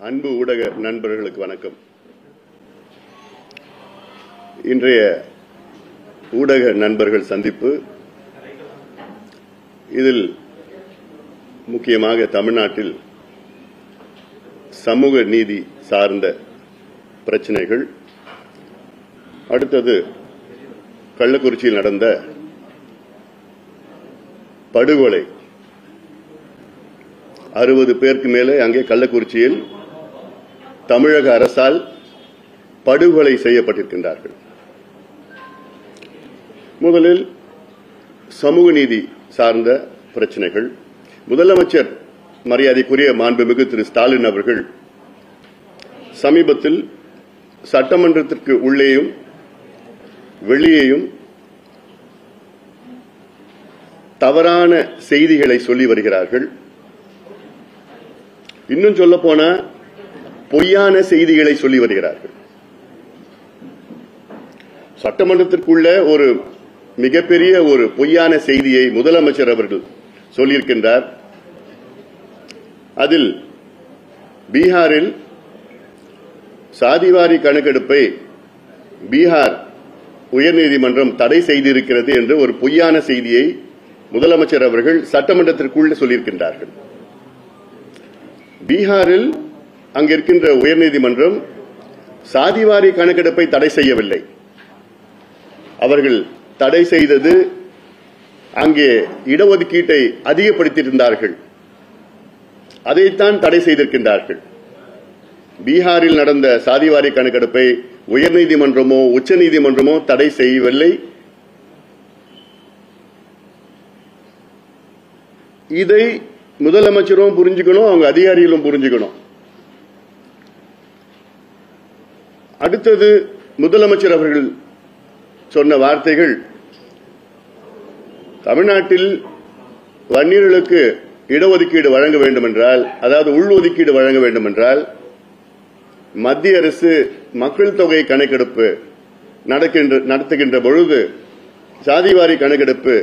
அன்பு ஊடக நண்பர்களுக்கு வணக்கம். இன்றைய ஊடக நண்பர்கள் சந்திப்பு இதில் முக்கியமாக தமிழ்நாட்டில் சமூக நீதி சார்ந்த பிரச்சனைகள், அடுத்தது கள்ளக்குறிச்சியில் நடந்த படுகொலை, 60 பேருக்கு மேலே அங்கே கள்ளக்குறிச்சியில் தமிழக அரசால் படுகொலை செய்யப்பட்டிருக்கின்றார்கள். முதலில் சமூக நீதி சார்ந்த பிரச்சனைகள். முதலமைச்சர் மரியாதைக்குரிய மாண்புமிகு திரு ஸ்டாலின் அவர்கள் சமீபத்தில் சட்டமன்றத்திற்கு உள்ளேயும் வெளியேயும் தவறான செய்திகளை சொல்லி வருகிறார்கள். இன்னும் சொல்ல போன பொய்யான செய்திகளை சொல்லி வருகிறார்கள். சட்டமன்றத்திற்குள்ள ஒரு மிகப்பெரிய ஒரு பொய்யான செய்தியை முதலமைச்சர் அவர்கள் சொல்லியிருக்கின்றார். அதில் பீகாரில் சாதிவாரி கணக்கெடுப்பை பீகார் உயர்நீதிமன்றம் தடை செய்திருக்கிறது என்ற ஒரு பொய்யான செய்தியை முதலமைச்சர் அவர்கள் சட்டமன்றத்திற்குள்ள சொல்லியிருக்கின்றார்கள். பீகாரில் அங்கிருக்கின்ற உயர்நீதிமன்றம் சாதிவாரி கணக்கெடுப்பை தடை செய்யவில்லை. அவர்கள் தடை செய்தது அங்கே இடஒதுக்கீட்டை அதிகப்படுத்தியிருந்தார்கள், அதைத்தான் தடை செய்திருக்கின்றார்கள். பீகாரில் நடந்த சாதிவாரி கணக்கெடுப்பை உயர்நீதிமன்றமோ உச்சநீதிமன்றமோ தடை செய்யவில்லை. இதை முதலமைச்சரும் புரிஞ்சுக்கணும், அவங்க அதிகாரிகளும் புரிஞ்சுக்கணும். அடுத்தது முதலமைச்சர் அவர்கள் சொன்ன வார்த்தைகள், தமிழ்நாட்டில் வன்னியர்களுக்கு இடஒதுக்கீடு வழங்க வேண்டும் என்றால், அதாவது உள்ஒதுக்கீடு வழங்க வேண்டும் என்றால், மத்திய அரசு மக்கள் தொகை கணக்கெடுப்பு நடத்துகின்ற பொழுது சாதிவாரி கணக்கெடுப்பு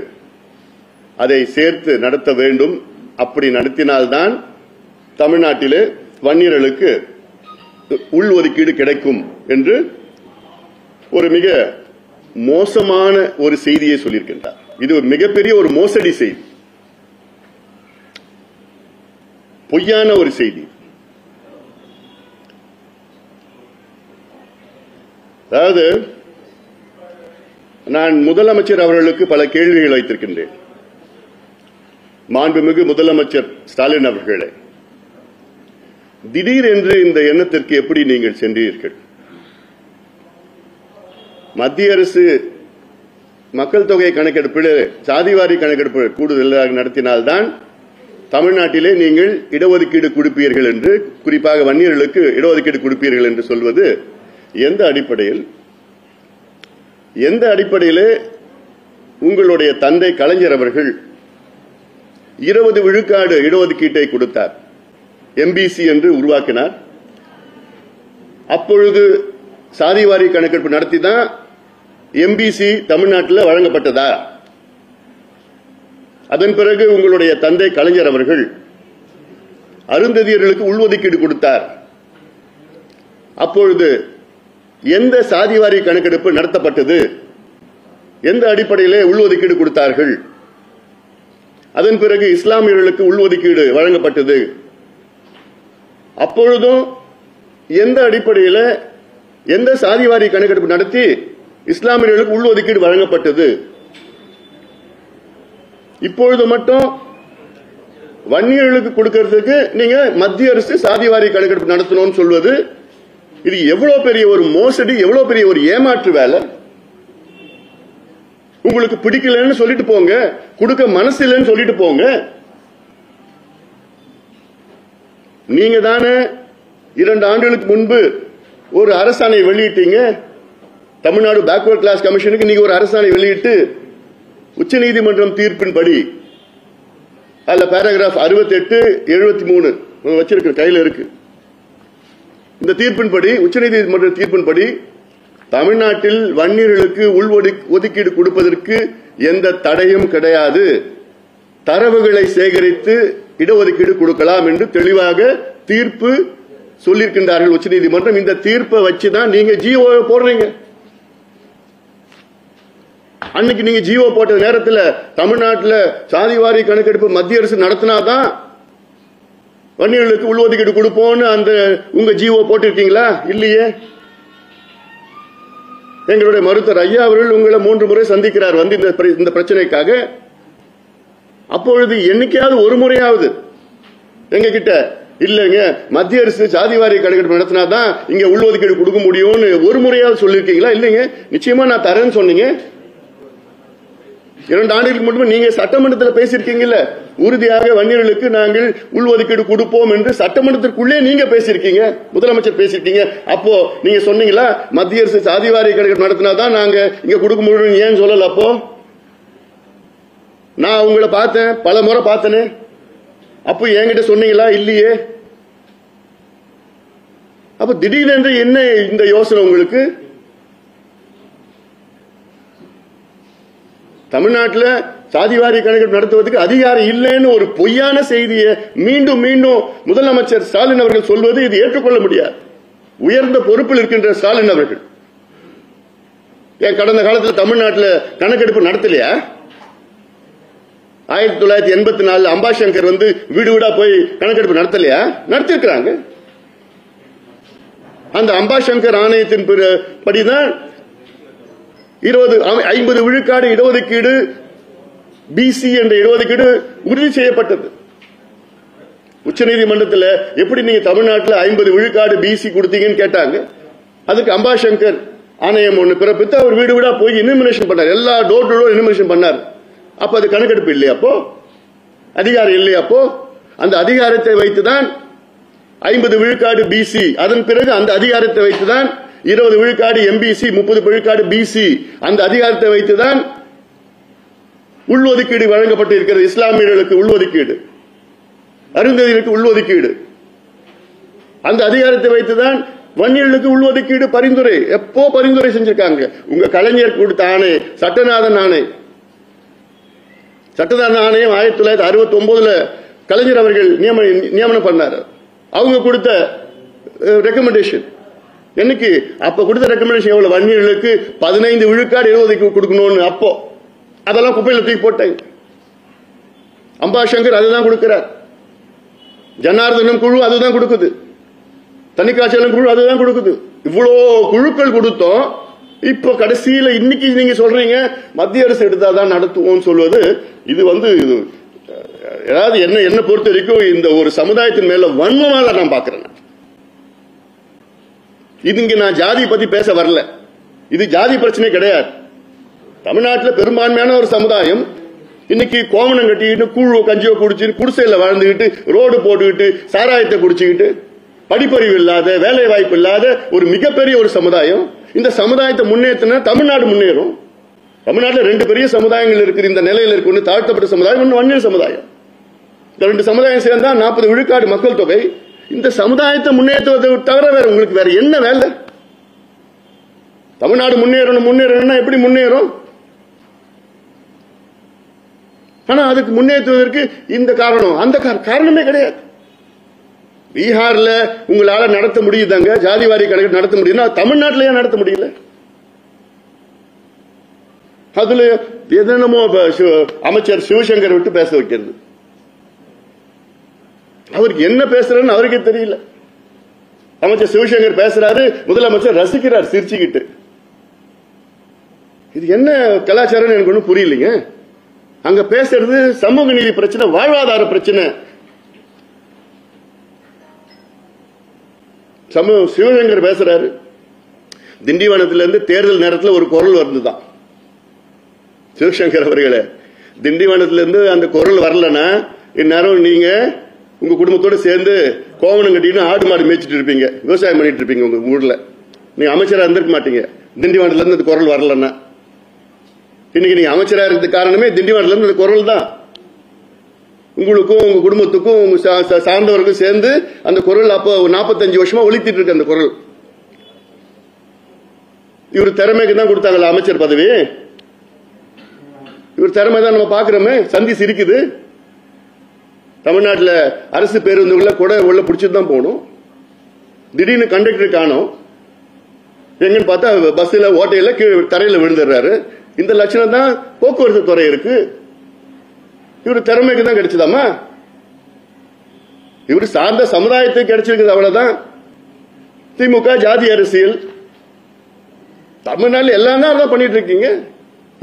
அதை சேர்த்து நடத்த வேண்டும். அப்படி நடத்தினால்தான் தமிழ்நாட்டிலே வன்னியர்களுக்கு உள்ஒதுக்கீடு கிடைக்கும் என்று ஒரு மிக மோசமான ஒரு செய்தியை சொல்லியிருக்கின்றார். இது ஒரு மிகப்பெரிய ஒரு மோசடி செய்தி, பொய்யான ஒரு செய்தி. அதாவது நான் முதலமைச்சர் அவர்களுக்கு பல கேள்விகள் வைத்திருக்கின்றேன். மாண்புமிகு முதலமைச்சர் ஸ்டாலின் அவர்களே, திடீரென்று இந்த எண்ணத்திற்கு எப்படி நீங்கள் சென்றீர்கள்? மத்திய அரசு மக்கள் தொகை கணக்கெடுப்பில் சாதிவாரி கணக்கெடுப்பு கூடுதலாக நடத்தினால்தான் தமிழ்நாட்டிலே நீங்கள் இடஒதுக்கீடு கொடுப்பீர்கள் என்று, குறிப்பாக வன்னியர்களுக்கு இடஒதுக்கீடு கொடுப்பீர்கள் என்று சொல்வது எந்த அடிப்படையில்? எந்த அடிப்படையில் உங்களுடைய தந்தை கலைஞர் அவர்கள் 20 விழுக்காடு இடஒதுக்கீட்டை கொடுத்தார், எம்பிசி என்று உருவாக்கினார். அப்பொழுது சாதிவாரி கணக்கெடுப்பு நடத்தி தான் எம்பிசி தமிழ்நாட்டில் வழங்கப்பட்டதா? அதன் பிறகு உங்களுடைய தந்தை கலைஞர் அவர்கள் அருந்ததியர்களுக்கு உள்ஒதுக்கீடு கொடுத்தார். அப்பொழுது எந்த சாதிவாரி கணக்கெடுப்பு நடத்தப்பட்டது? எந்த அடிப்படையிலே உள்ஒதுக்கீடு கொடுத்தார்கள்? அதன் பிறகு இஸ்லாமியர்களுக்கு உள்ஒதுக்கீடு வழங்கப்பட்டது. அப்பொழுதும் எந்த அடிப்படையில், எந்த சாதிவாரி கணக்கெடுப்பு நடத்தி இஸ்லாமியர்களுக்கு உள்ஒதுக்கீடு வழங்கப்பட்டது? இப்பொழுது மட்டும் வன்னியர்களுக்கு கொடுக்கிறதுக்கு நீங்க மத்திய அரசு சாதிவாரி கணக்கெடுப்பு நடத்தணும்னு சொல்வது, இது எவ்வளவு பெரிய ஒரு மோசடி, எவ்வளவு பெரிய ஒரு ஏமாற்று வேலை. உங்களுக்கு பிடிக்கலன்னு சொல்லிட்டு போங்க, கொடுக்க மனசு இல்லைன்னு சொல்லிட்டு போங்க. நீங்க தானே 2 ஆண்டுகளுக்கு முன்பு ஒரு அரசாணை வெளியிட்டீங்க. தமிழ்நாடு பேக்வர்ட் கிளாஸ் கமிஷனுக்கு நீங்க ஒரு அரசாணை வெளியிட்டு உச்சநீதிமன்றம் தீர்ப்பின்படி, அதுல பேராகிராஃப் 68, 73 வச்சிருக்க கையில இருக்கு. இந்த தீர்ப்பின்படி, உச்சநீதிமன்ற தீர்ப்பின்படி தமிழ்நாட்டில் வன்னியர்களுக்கு உள்ஒதுக்கீடு கொடுப்பதற்கு எந்த தடையும் கிடையாது. தரவுகளை சேகரித்து இடஒதுக்கீடு கொடுக்கலாம் என்று தெளிவாக தீர்ப்பு சொல்லியிருக்கின்றார்கள் உச்சநீதிமன்றம். இந்த தீர்ப்பை வச்சுதான் நீங்க ஜிஓ போடுறீங்க. அன்னைக்கு நீங்க ஜிஓ போட்ட நேரத்தில் தமிழ்நாட்டில் சாதிவாரி கணக்கெடுப்பு மத்திய அரசு நடத்தினாதான் வன்னியர்களுக்கு உள்ஒதுக்கீடு கொடுப்போம்னு அந்த உங்க ஜிஓ போட்டிருக்கீங்களா? இல்லையே. எங்களுடைய மருத்துவர் ஐயா அவர்கள் உங்களை 3 முறை சந்திக்கிறார் வந்து இந்த பிரச்சனைக்காக. அப்பொழுது என்னைக்காவது ஒரு முறையாவது எங்க கிட்ட இல்லைங்க மத்திய அரசு சாதிவாரி கணக்கெடுப்பு நடத்தினாதான் இங்க உள்ஒதுக்கீடு கொடுக்க முடியும்னு ஒரு முறையாவது சொல்லிருக்கீங்களா? இல்லைங்க. நிச்சயமா நான் தரேன்னு சொன்னீங்க. 2 ஆண்டுகளுக்கு மட்டும் நீங்க சட்டமன்றத்தில் பேசியிருக்கீங்கல்ல, உறுதியாக வன்னியர்களுக்கு நாங்கள் உள்ஒதுக்கீடு கொடுப்போம் என்று சட்டமன்றத்திற்குள்ளே நீங்க பேசியிருக்கீங்க, முதலமைச்சர் பேசியிருக்கீங்க. அப்போ நீங்க சொன்னீங்களா மத்திய அரசு சாதிவாரி கணக்கெடுப்பு நடத்தினாதான் நாங்க இங்க கொடுக்க முடியும் ஏன் சொல்லல? அப்போ நான் உங்களை பார்த்தேன், பல முறை பார்த்தனே. அப்போ என்கிட்ட சொன்னீங்களா? இல்லையே. அப்ப திடீரென்று என்ன இந்த யோசனை உங்களுக்கு? தமிழ்நாட்டில் சாதிவாரி கணக்கெடுப்பு நடத்துவதற்கு அதிகாரம் இல்லைன்னு ஒரு பொய்யான செய்தியை மீண்டும் மீண்டும் முதலமைச்சர் ஸ்டாலின் அவர்கள் சொல்வது இது ஏற்றுக்கொள்ள முடியாது. உயர்ந்த பொறுப்பில் இருக்கின்ற ஸ்டாலின் அவர்கள் ஏன் கடந்த காலத்தில் தமிழ்நாட்டில் கணக்கெடுப்பு நடத்தலையா? 1984 அம்பாசங்கர் வந்து வீடு வீடா போய் கணக்கெடுப்பு நடத்தலையா? நடத்திருக்கிறாங்க. அந்த அம்பாசங்கர் ஆணையத்தின் படிதான் 50 விழுக்காடு இடஒதுக்கீடு பிசி என்ற இடஒதுக்கீடு உறுதி செய்யப்பட்டது. உச்சநீதிமன்றத்தில் எப்படி நீங்க தமிழ்நாட்டில் 50 விழுக்காடு பிசி கொடுத்தீங்கன்னு கேட்டாங்க. அதுக்கு அம்பாசங்கர் ஆணையம் ஒன்று பிறப்பித்து அவர் வீடு வீடா போய் இனிமினேஷன் பண்ணார். எல்லா டோர் டு டோர் இனிமினேஷன் பண்ணார். அப்ப அது கணக்கெடுப்பு இல்லையா? அப்போ அதிகாரம் இல்லையா? அப்போ அந்த அதிகாரத்தை வைத்துதான் 50 விழுக்காடு பிசி, அதன் பிறகு அந்த அதிகாரத்தை வைத்துதான் 20 விழுக்காடு எம்பிசி, 30 விழுக்காடு பிசி, அந்த அதிகாரத்தை வைத்துதான் உள்ஒதுக்கீடு வழங்கப்பட்டிருக்கிறது. இஸ்லாமியர்களுக்கு உள்ஒதுக்கீடு, அருந்ததியர்களுக்கு உள்ஒதுக்கீடு, அந்த அதிகாரத்தை வைத்துதான் வன்னியர்களுக்கு உள்ஒதுக்கீடு பரிந்துரை எப்போ பரிந்துரை செஞ்சிருக்காங்க. உங்க கலைஞர் கொடுத்த ஆணை, சட்டநாதன் ஆணை, சட்டநாதன் ஆணையம் 1969 கலைஞர் அவர்கள் நியமனம் பண்ணார். அவங்க கொடுத்த ரெக்கமெண்டேஷன் என்னைக்கு? அப்ப கொடுத்த ரெக்கமெண்டேஷன் எவ்வளவு? வன்னியர்களுக்கு 15 விழுக்காடு இடஒதுக்கீடு கொடுக்கணும்னு. அப்போ அதெல்லாம் குப்பையில தூக்கி போட்டாங்க. அம்பாசங்கர் அதுதான் கொடுக்கிறார். ஜனார்தனம் குழு அதுதான் கொடுக்குது. தணிக்காச்சலம் குழு அதுதான் கொடுக்குது. இவ்வளோ குழுக்கள் கொடுத்தோம். இப்ப கடைசியில இன்னைக்கு நீங்க சொல்றீங்க மத்திய அரசு எடுத்தாதான் நடத்துவோம் சொல்வது இது ஏதாவது என்ன பொறுத்த வரைக்கும் இந்த ஒரு சமுதாயத்தின் மேல வன்மமாக நான் பாக்குறேன். இது இங்க நான் ஜாதி பத்தி பேச வரல. இது ஜாதி பிரச்சனை கிடையாது. தமிழ்நாட்டில் பெரும்பான்மையான ஒரு சமுதாயம் இன்னைக்கு கோமணம் கட்டிக்கிட்டு கூழோ கஞ்சியோ குடிச்சு குடிசையில வாழ்ந்துகிட்டு ரோடு போட்டுக்கிட்டு சாராயத்தை குடிச்சுக்கிட்டு படிப்பறிவு இல்லாத, வேலை வாய்ப்பு இல்லாத ஒரு மிகப்பெரிய ஒரு சமுதாயம். இந்த சமுதாயத்தை முன்னேற்றினா தமிழ்நாடு முன்னேறும். தமிழ்நாட்டில் 2 பெரிய சமுதாயங்கள் இருக்கு. இந்த நிலையில் இருக்கு. ஒன்று தாழ்த்தப்பட்ட சமுதாயம், ஒன்று வன்னியர் சமுதாயம். இந்த 2 சமுதாயம் சேர்ந்தா 40 விழுக்காடு மக்கள் தொகை. இந்த சமுதாயத்தை முன்னேற்றுவதை தவிர வேற உங்களுக்கு வேற என்ன வேலை? தமிழ்நாடு முன்னேறணும்னா எப்படி முன்னேறும்? ஆனா அதுக்கு முன்னேற்றுவதற்கு இந்த காரணம் அந்த காரணமே கிடையாது. பீகார்ல உங்களால நடத்த முடியுதாங்க ஜாதிவாரி கணக்கு நடத்த முடியும்னா தமிழ்நாட்டிலேயே நடத்த முடியல. அதுல என்னமோ அமைச்சர் சிவசங்கர் விட்டு பேச வைக்கிறது. அவருக்கு என்ன பேசுறன்னு அவருக்கே தெரியல. அமைச்சர் சிவசங்கர் பேசுறாரு, முதலமைச்சர் ரசிக்கிறார் சிரிச்சுக்கிட்டு. இது என்ன கலாச்சாரம் எனக்கு ஒன்றும் புரியலைங்க. அங்க பேசுறது சமூக நீதி பிரச்சனை, வாழ்வாதார பிரச்சனை. சிவசங்கர் பேசுறாரு, திண்டிவனத்திலிருந்து தேர்தல் நேரத்தில் ஒரு குரல் வந்துதான். சிவசங்கர் அவர்களே, திண்டிவனத்திலிருந்து அந்த குரல் வரலன்னா இந்நேரம் நீங்க உங்க குடும்பத்தோடு சேர்ந்து கோவணம் கட்டிட்டு ஆடு மாடு மேய்ச்சிட்டு இருப்பீங்க, விவசாயம் பண்ணிட்டு இருப்பீங்க. உங்க ஊர்ல நீங்க அமைச்சரா இருந்திருக்க மாட்டீங்க. திண்டிவனத்துல இருந்து அந்த குரல் வரலன்னா இன்னைக்கு நீங்க அமைச்சரா இருக்கிறது காரணமே திண்டிவனத்துல இருந்து அந்த குரல் தான். உங்களுக்கும் உங்க குடும்பத்துக்கும் உங்க சார்ந்தவர்களுக்கும் சேர்ந்து அந்த குரல் அப்போ 45 வருஷமா ஒலித்திட்டு இருக்கு. அந்த குரல் இவர் திறமைக்கு தான் கொடுத்தாங்களா அமைச்சர் பதவி? இவர் திறமை தான் நம்ம பாக்குறோமே. சந்தி சிரிக்குது. தமிழ்நாட்டில் அரசு பேருந்துகளை கூட உள்ள பிடிச்சிட்டு தான் போகணும். திடீர்னு கண்டக்டர் காணோம், எங்கன்னு பார்த்தா பஸ்ல ஓட்டையில தரையில விழுந்துடுறாரு. இந்த லட்சணம் தான் போக்குவரத்து துறை இருக்கு. இவரு திறமைக்கு தான் கிடைச்சதாமா? இவரு சார்ந்த சமுதாயத்துக்கு கிடைச்சிருக்குது, அவ்வளவுதான். திமுக ஜாதி அரசியல் தமிழ்நாடு எல்லாம் தான் பண்ணிட்டு இருக்கீங்க.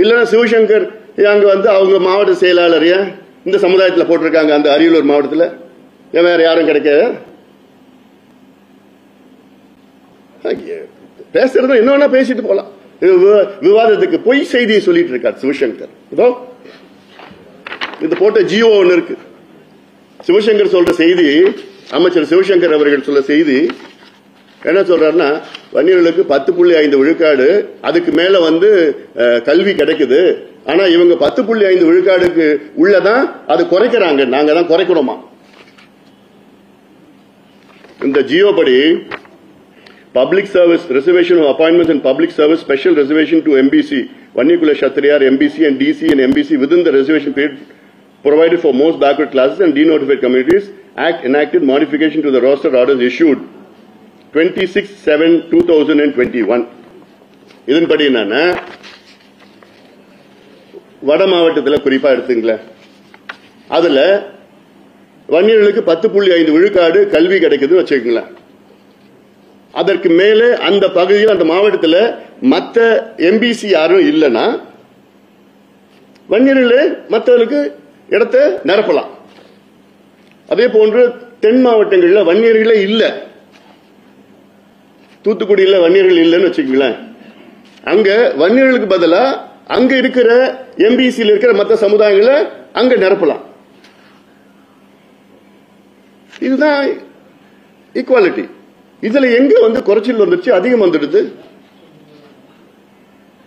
இல்லன்னா சிவசங்கர் அங்க வந்து அவங்க மாவட்ட செயலாளர் இந்த சமுதாயத்தில் போட்டிருக்காங்க, அந்த அரியலூர் மாவட்டத்தில். வேற யாரும் கிடைக்காது. பேசுறது என்ன வேணா பேசிட்டு போலாம். விவாதத்துக்கு பொய் செய்தியை சொல்லிட்டு இருக்கார் சிவசங்கர். இதோ இந்த போட்ட ஜியோ ஒன்னு இருக்கு. சிவசங்கர் சொல்ற செய்தி, அமைச்சர் சிவசங்கர் அவர்கள் சொல்ற செய்தி என்ன சொல்றாருன்னா, வன்னியர்களுக்கு 10.5 விழுக்காடு, அதுக்கு மேல வந்து கல்வி கிடைக்குது. ஆனா இவங்க 10.5 விழுக்காடுக்கு உள்ளதான் அது குறைக்கிறாங்க, நாங்க தான் குறைக்கிறோமா. இந்த ஜியோ படி public service reservation of appointments and public service special reservation to MBC, Vanniyakula Kshatriyar MBC and DC and MBC within the reservation period provided for most backward classes and denotified communities act enacted modification to the roster orders issued 26/7/2021. இதன்படி என்னன்னா, வட மாவட்டத்தில் குறிப்பா எடுத்துங்களேன், அதுல வன்னியர்களுக்கு 10.5 விழுக்காடு கல்வி கிடைக்குதுன்னு வச்சுக்கங்களேன். அதற்கு மேலே அந்த பகுதியில் அந்த மாவட்டத்தில் மற்ற எம்பிசி யாரும் இல்லைன்னா வன்னியர்களே மற்றவர்களுக்கு இடத்தை நிரப்பலாம். அதே போன்று தென் மாவட்டங்களில் வன்னியர்களே இல்லை, தூத்துக்குடியில் வன்னியர்கள் இல்லைன்னு வச்சுக்கங்களேன், அங்க வன்னியர்களுக்கு பதிலா அங்க இருக்கிற எம்பிசியில் இருக்கிற மற்ற சமுதாயங்களை அங்க நிரப்பலாம். இதுதான் ஈக்குவாலிட்டி. இதுல எங்க வந்து குறைச்சல் வந்துருச்சு, அதிகம் வந்துடுது.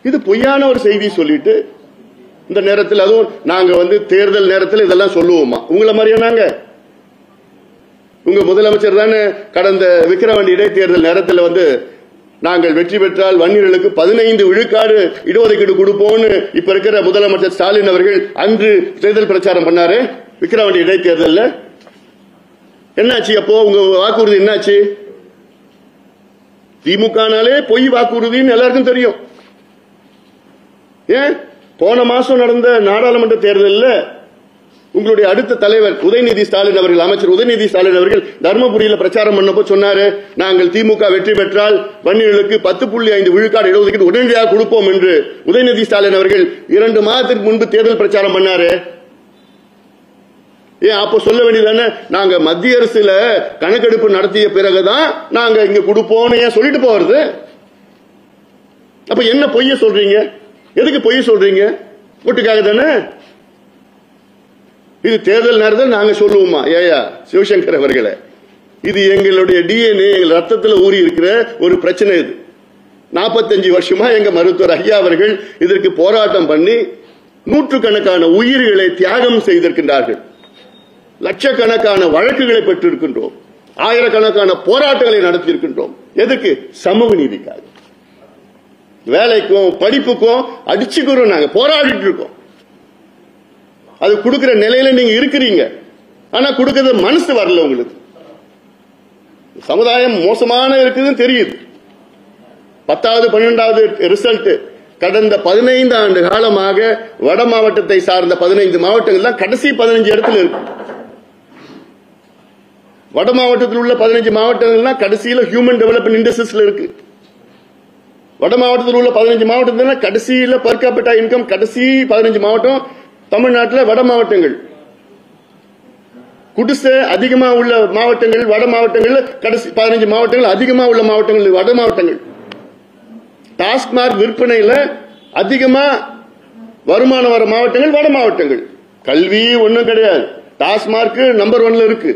இது பொய்யான ஒரு செய்தி சொல்லிட்டு இந்த நேரத்தில், அதுவும் நாங்க வந்து தேர்தல் நேரத்தில் இதெல்லாம் சொல்லுவோமா? உங்களை மாதிரியா நாங்க? உங்க முதலமைச்சர் தானே கடந்த விக்கிரவாண்டி இடைத்தேர்தல் நேரத்தில் வந்து நாங்கள் வெற்றி பெற்றால் வன்னியர்களுக்கு 15 விழுக்காடு இடஒதுக்கீடு கொடுப்போம்னு இப்ப இருக்கிற முதலமைச்சர் ஸ்டாலின் அவர்கள் அன்று தேர்தல் பிரச்சாரம் பண்ணாரு. விக்கிரவாண்டி இடைத்தேர்தல் என்னாச்சு? அப்போ உங்க வாக்குறுதி என்னாச்சு? திமுகனாலே பொய் வாக்குறுதின்னு எல்லாருக்கும் தெரியும். ஏன் போன மாசம் நடந்த நாடாளுமன்ற தேர்தலில் உங்களுடைய அடுத்த தலைவர் உதயநிதி ஸ்டாலின் அவர்கள், அமைச்சர் உதயநிதி ஸ்டாலின் அவர்கள் தர்மபுரியில் பிரச்சாரம் பண்ணப்போ சொன்னாரு, நாங்கள் திமுக வெற்றி பெற்றால் வன்னியர்களுக்கு 10.5 விழுக்காடு இடஒதுக்கீடு உடனடியாக கொடுப்போம் என்று உதயநிதி ஸ்டாலின் அவர்கள் 2 மாதத்திற்கு முன்பு தேர்தல் பிரச்சாரம் பண்ணாரு. ஏன் அப்ப சொல்ல வேண்டியதானே, நாங்க மத்திய அரசுல கணக்கெடுப்பு நடத்திய பிறகுதான் நாங்க இங்க கொடுப்போம் ஏன் சொல்லிட்டு போறது? அப்ப என்ன பொய்ய சொல்றீங்க? எதுக்கு பொய்ய சொல்றீங்க? ஓட்டுக்காக தானே. இது தேர்தல் நேரத்தில் நாங்க சொல்லுவோமா? ஏயா சிவசங்கர் அவர்களே, இது எங்களுடைய டிஎன்ஏ, எங்கள் ரத்தத்தில் ஊறி இருக்கிற ஒரு பிரச்சனை. இது 45 வருஷமா எங்க மருத்துவர் ஐயா அவர்கள் இதற்கு போராட்டம் பண்ணி நூற்றுக்கணக்கான உயிர்களை தியாகம் செய்திருக்கின்றார்கள். லட்சக்கணக்கான வழக்குகளை பெற்றிருக்கின்றோம், ஆயிரக்கணக்கான போராட்டங்களை நடத்தியிருக்கின்றோம். எதுக்கு? சமூக நீதிக்காக. வேலைக்கும் படிப்புக்கும் அடிச்சுக்கிறோம், நாங்க போராடிட்டு இருக்கோம். அது கொடுக்கிற நிலையில நீங்க இருக்கிறீங்க, ஆனா கொடுக்கறது மனசு வரல உங்களுக்கு. சமுதாயம் மோசமான இருக்குதுன்னு தெரியுது. 10வது 12வது ரிசல்ட் கடந்த 15 ஆண்டு காலமாக வட மாவட்டத்தை சார்ந்த 15 மாவட்டங்கள் தான் கடைசி 15 இடத்துல இருக்கு. வட மாவட்டத்தில் உள்ள 15 மாவட்டங்கள்லாம் கடைசியில் ஹியூமன் டெவலப்மெண்ட் இண்டஸ்ட்ரீஸ்ல இருக்கு. வட மாவட்டத்தில் உள்ள 15 மாவட்டத்தில் கடைசியில் பர் கேபிட்டா இன்கம் கடைசி 15 மாவட்டம் தமிழ்நாட்டில் வட மாவட்டங்கள். குடிசை அதிகமா உள்ள மாவட்டங்கள் வட மாவட்டங்கள், கடைசி 15 மாவட்டங்கள் அதிகமா உள்ள மாவட்டங்கள் வட மாவட்டங்கள். டாஸ்மார்க் விற்பனையில் அதிகமா வருமானம் வர மாவட்டங்கள் வட மாவட்டங்கள். கல்வி ஒன்றும் கிடையாது, டாஸ்மார்க் நம்பர் 1ல இருக்கு.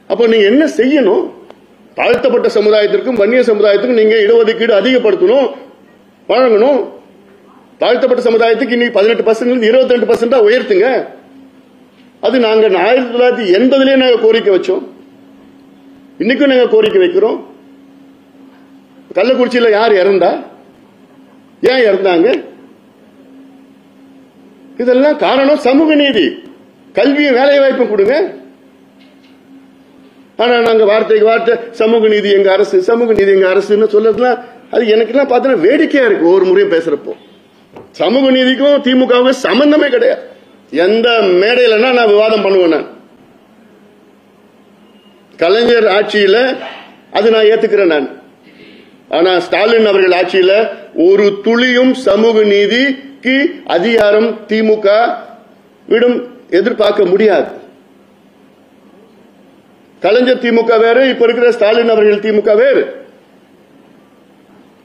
அப்போ நீங்க என்ன செய்யணும்? தாழ்த்தப்பட்ட சமுதாயத்திற்கும் வன்னிய சமுதாயத்துக்கும் நீங்க இடஒதுக்கீடு அதிகப்படுத்தணும், வழங்கணும். தாழ்த்தப்பட்ட சமுதாயத்துக்கு இன்னைக்கு 18% 22% உயர்த்துங்க. அது நாங்க 1980 நாங்க கோரிக்கை வச்சோம், இன்னைக்கும் நாங்க கோரிக்கை வைக்கிறோம். கள்ளக்குறிச்சியில் யார் இறந்தா? ஏன் இறந்தாங்க? இதெல்லாம் காரணம் சமூக நீதி. கல்வியும் வேலை வாய்ப்பும் கொடுங்க. ஆனா நாங்க வார்த்தைக்கு வார்த்தை சமூக நீதி எங்க அரசு, சமூக நீதி எங்க அரசுன்னு சொல்றதுலாம் அது எனக்குலாம் பார்த்தா வேடிக்கையா இருக்கு. ஒவ்வொரு முறையும் பேசுறப்போ சமூக நீதிக்கும் திமுகவுக்கும் சம்பந்தமே கிடையாது. எந்த மேடையிலன்னா நான் விவாதம் பண்ணுவேன். நான் கலைஞர் ஆட்சியில அது நான் ஏத்துக்கிறேன் நான். ஆனா ஸ்டாலின் அவர்கள் ஆட்சியில ஒரு துளியும் சமூக நீதிக்கு அதிகாரம் திமுக விடம் எதிர்பார்க்க முடியாது. கலைஞர் திமுக வேறு, இப்ப இருக்கிற ஸ்டாலின் அவர்கள் திமுக வேறு.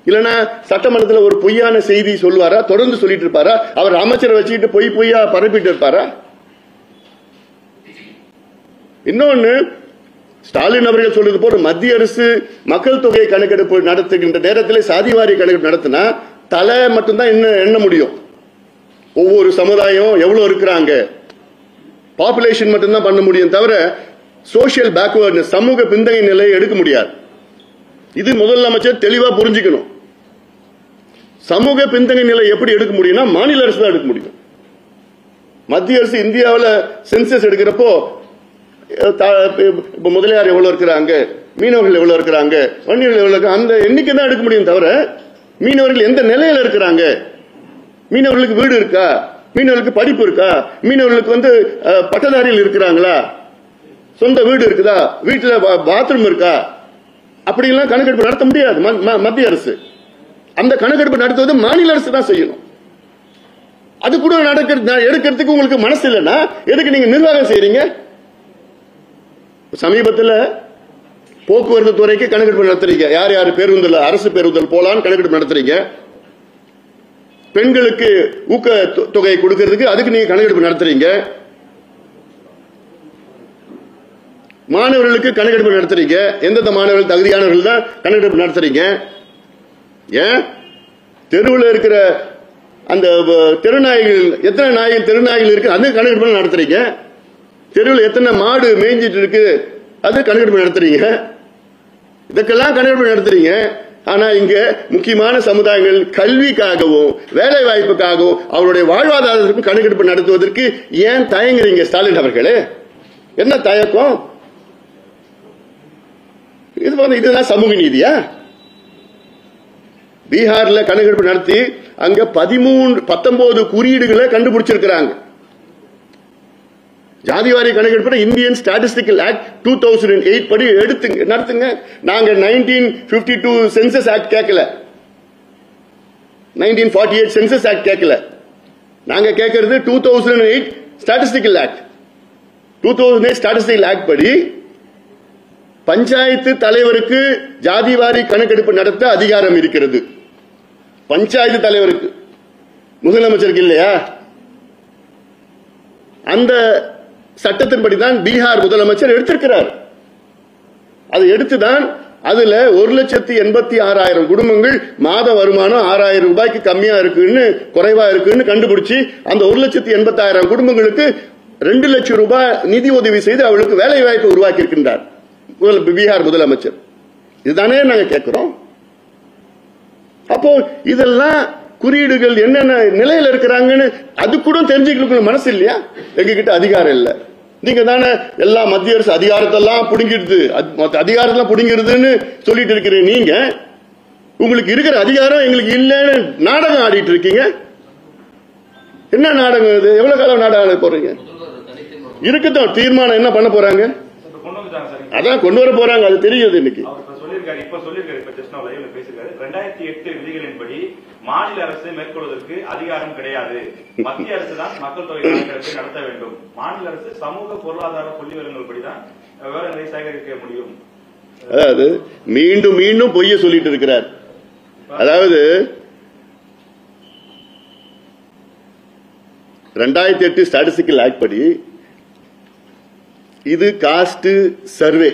இல்லனா சட்டமன்றத்தில் ஒரு பொய்யான செய்தி சொல்லுவாரா? தொடர்ந்து சொல்லிட்டு இருப்பாரா? அவர் அமைச்சரை வச்சுக்கிட்டு பொய்யா பரப்பிட்டு இருப்பாரா? இன்னொன்னு, ஸ்டாலின் அவர்கள் சொல்றது போல மத்திய அரசு மக்கள் தொகை கணக்கெடுப்பு நடத்துகின்ற நேரத்தில் சாதிவாரி கணக்கெடுப்பு நடத்தினா தலை மட்டும்தான் எண்ண முடியும். ஒவ்வொரு சமுதாயம் எவ்வளவு இருக்கிறாங்க பாப்புலேஷன் மட்டும்தான் பண்ண முடியும், தவிர சோசியல் பேக்வர்ட்னஸ் சமூக பின்தங்கிய நிலையை எடுக்க முடியாது. இது முதலமைச்சர் தெளிவா புரிஞ்சுக்கணும். சமூக பின்தங்கிய நிலை எப்படி எடுக்க முடியும்னா மாநில அரசு தான் எடுக்க முடியும். மத்திய அரசு இந்தியாவில் சென்சஸ் எடுக்கிறப்போ முதலியார் எவ்வளவு இருக்கிறாங்க, மீனவர்கள் எவ்வளவு இருக்கிறாங்க, வன்னியர்கள் எவ்வளவு இருக்காங்க, அந்த எண்ணிக்கை தான் எடுக்க முடியும். தவிர மீனவர்கள் எந்த நிலையில இருக்கிறாங்க, மீனவர்களுக்கு வீடு இருக்கா, மீனவர்களுக்கு படிப்பு இருக்கா, மீனவர்களுக்கு பட்டதாரிகள் இருக்கிறாங்களா, சொந்த வீடு இருக்குதா, வீட்டுல பாத்ரூம் இருக்கா, அப்படிலாம் கணக்கெடுப்பு நடத்த முடியாது மத்திய அரசு. அந்த கணக்கெடுப்பு நடத்துவது மாநில அரசு தான் செய்யணும். அது கூட எடுக்கிறதுக்கு உங்களுக்கு மனசு இல்லைன்னா எதுக்கு நீங்க நிர்வாகம் செய்யறீங்க? சமீபத்தில் போக்குவரத்து துறைக்கு கணக்கெடுப்பு நடத்துறீங்க. யார் யார் பேருந்தில் அரசு பேருந்தில் போலான்னு கணக்கெடுப்பு நடத்துறீங்க. பெண்களுக்கு ஊக்க தொகை கொடுக்கிறதுக்கு அதுக்கு நீங்க கணக்கெடுப்பு நடத்துறீங்க. மாணவர்களுக்கு கணக்கெடுப்பு நடத்துறீங்க. எந்தெந்த மாணவர்கள் தகுதியானவர்கள் தான் கணக்கெடுப்பு நடத்துறீங்க. ஏன் தெருவில் இருக்கிற அந்த தெருநாய்கள், எத்தனை நாய்கள் தெருநாய்கள் இருக்கு அது கணக்கெடுப்பு நடத்துறீங்க. தெருவில் எத்தனை மாடு மேய்ஞ்சிட்டு இருக்கு அது கணக்கெடுப்பு நடத்துறீங்க. இதுக்கெல்லாம் கணக்கெடுப்பு நடத்துறீங்க. ஆனா இங்க முக்கியமான சமுதாயங்கள் கல்விக்காகவும் வேலை வாய்ப்புக்காகவும் அவருடைய வாழ்வாதாரத்திற்கும் கணக்கெடுப்பு நடத்துவதற்கு ஏன் தயங்குறீங்க ஸ்டாலின் அவர்களே? என்ன தயக்கம்? இதுதான் சமூக நீதியா? பீகார்ல கணக்கெடுப்பு நடத்தி அங்க 19 குறியீடுகளை கண்டுபிடிச்சிருக்கிறாங்க. ஜாதிவாரி கணக்கெடுப்பு இந்தியன் ஸ்டாட்டிஸ்டிக்கல் ஆக்ட் 2008 படி நடத்துங்க. நாங்க 1952 சென்சஸ் ஆக்ட் கேட்கல, 1948 சென்சஸ் ஆக்ட் கேட்கல. நாங்க கேட்கறது 2008 ஸ்டாட்டிஸ்டிக்கல் ஆக்ட். 2008 ஸ்டாட்டிஸ்டிக்கல் ஆக்ட் படி பஞ்சாயத்து தலைவருக்கு ஜாதிவாரி கணக்கெடுப்பு நடத்த அதிகாரம் இருக்கிறது. பஞ்சாயத்து தலைவருக்கு, முதலமைச்சருக்கு இல்லையா? அந்த சட்டத்தின்படிதான் பீகார் முதலமைச்சர் எடுத்திருக்கிறார். அதை எடுத்துதான் அதுல 1,86,000 குடும்பங்கள் மாத வருமானம் 6,000 ரூபாய்க்கு கம்மியா இருக்குன்னு, குறைவா இருக்குன்னு கண்டுபிடிச்சு அந்த 1,86,000 குடும்பங்களுக்கு 2 லட்சம் ரூபாய் நிதி உதவி செய்து அவளுக்கு வேலை வாய்ப்பு உருவாக்கி இருக்கின்றார் பீகார் முதலமைச்சர். இதுதானே நாங்க கேட்கிறோம். அப்போ இதெல்லாம் குறியீடுகள் என்னென்ன நிலையில இருக்கிறாங்கன்னு அது கூட தெரிஞ்சுக்கணும் மனசு இல்லையா? எங்ககிட்ட அதிகாரம் இல்ல. நீங்க தானே எல்லா மத்திய அரசு அதிகாரத்தெல்லாம் புடுங்கிடுது, அதிகாரத்தெல்லாம் புடுங்கிறதுன்னு சொல்லிட்டு இருக்கிற நீங்க, உங்களுக்கு இருக்கிற அதிகாரம் எங்களுக்கு இல்லைன்னு நாடகம் ஆடிட்டு இருக்கீங்க. என்ன நாடகம் இது? எவ்வளவு காலம் நாடகம் ஆட போறீங்க? இருக்கட்டும், தீர்மானம் என்ன பண்ண போறாங்க? அதான் கொண்டு வர போறாங்க, அது தெரியுது. இன்னைக்கு 2008 விதிகளின்படி மாநில அரசு மேற்கொள்வதற்கு அதிகாரம் கிடையாது. மத்திய அரசு தான் மக்கள் தொகை கணக்கெடுப்பை நடத்த வேண்டும். மாநில அரசு சமூக பொருளாதார புள்ளிவிவரங்கள்படிதான் விவரங்களை சேகரிக்க முடியும். அதாவது மீண்டும் மீண்டும் பொய்ய சொல்லிட்டு இருக்கிறார். அதாவது 2008 ஸ்டாட்டிஸ்டிக்கல் ஆக்ட் படி இது காஸ்ட் சர்வே,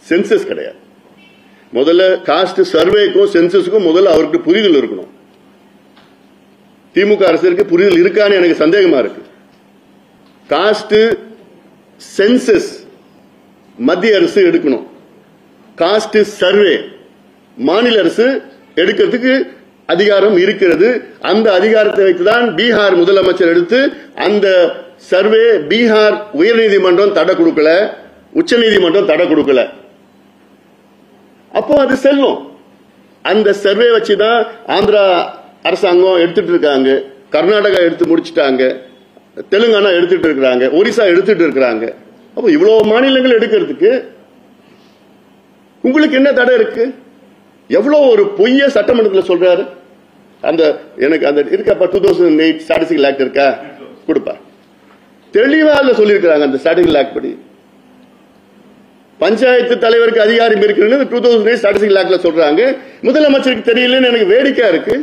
சென்சஸ் கிடையாது. முதல்ல காஸ்ட் சர்வேக்கும் சென்சஸுக்கும் முதல்ல அவருக்கு புரிதல் இருக்கணும். திமுக அரசுக்கு புரிதல் இருக்கான்னு எனக்கு சந்தேகமா இருக்கு. காஸ்ட் சென்சஸ் மத்திய அரசு எடுக்கணும், காஸ்ட் சர்வே மாநில அரசு எடுக்கிறதுக்கு அதிகாரம் இருக்கிறது. அந்த அதிகாரத்தை வைத்துதான் பீகார் முதலமைச்சர் எடுத்து அந்த சர்வே பீகார் உயர்நீதிமன்றம் தடை கொடுக்கல, உச்சநீதிமன்றம் தடை கொடுக்கல. அப்போ அது செல்லும். அந்த சர்வே வச்சுதான் ஆந்திரா அரசாங்கம் எடுத்துட்டு இருக்காங்க, கர்நாடகா எடுத்து முடிச்சுட்டாங்க, தெலுங்கானா எடுத்துட்டு இருக்கிறாங்க, ஒரிசா எடுத்துட்டு இருக்கிறாங்க. அப்போ இவ்வளவு மாநிலங்கள் எடுக்கிறதுக்கு உங்களுக்கு என்ன தடை இருக்கு? எவ்வளவு ஒரு பொய்ய சட்டமன்றத்தில் சொல்றாரு. அந்த எனக்கு அந்த இருக்கப்பா 2008 ஸ்டாட்டிஸ்டிக்கல் ஆக்ட் இருக்கா கொடுப்பா, தெளிவா சொல்லியிருக்கிறாங்க. அந்த ஸ்டாட்டிஸ்டிக்கல் ஆக்ட் படி பஞ்சாயத்து தலைவருக்கு அதிகாரம் இருக்குன்னு 2008 ஸ்டாட்டிஸ்டிக்கல் ஆக்ட்ல சொல்றாங்க. முதலமைச்சருக்கு தெரியலன்னு எனக்கு வேடிக்கையா இருக்கு.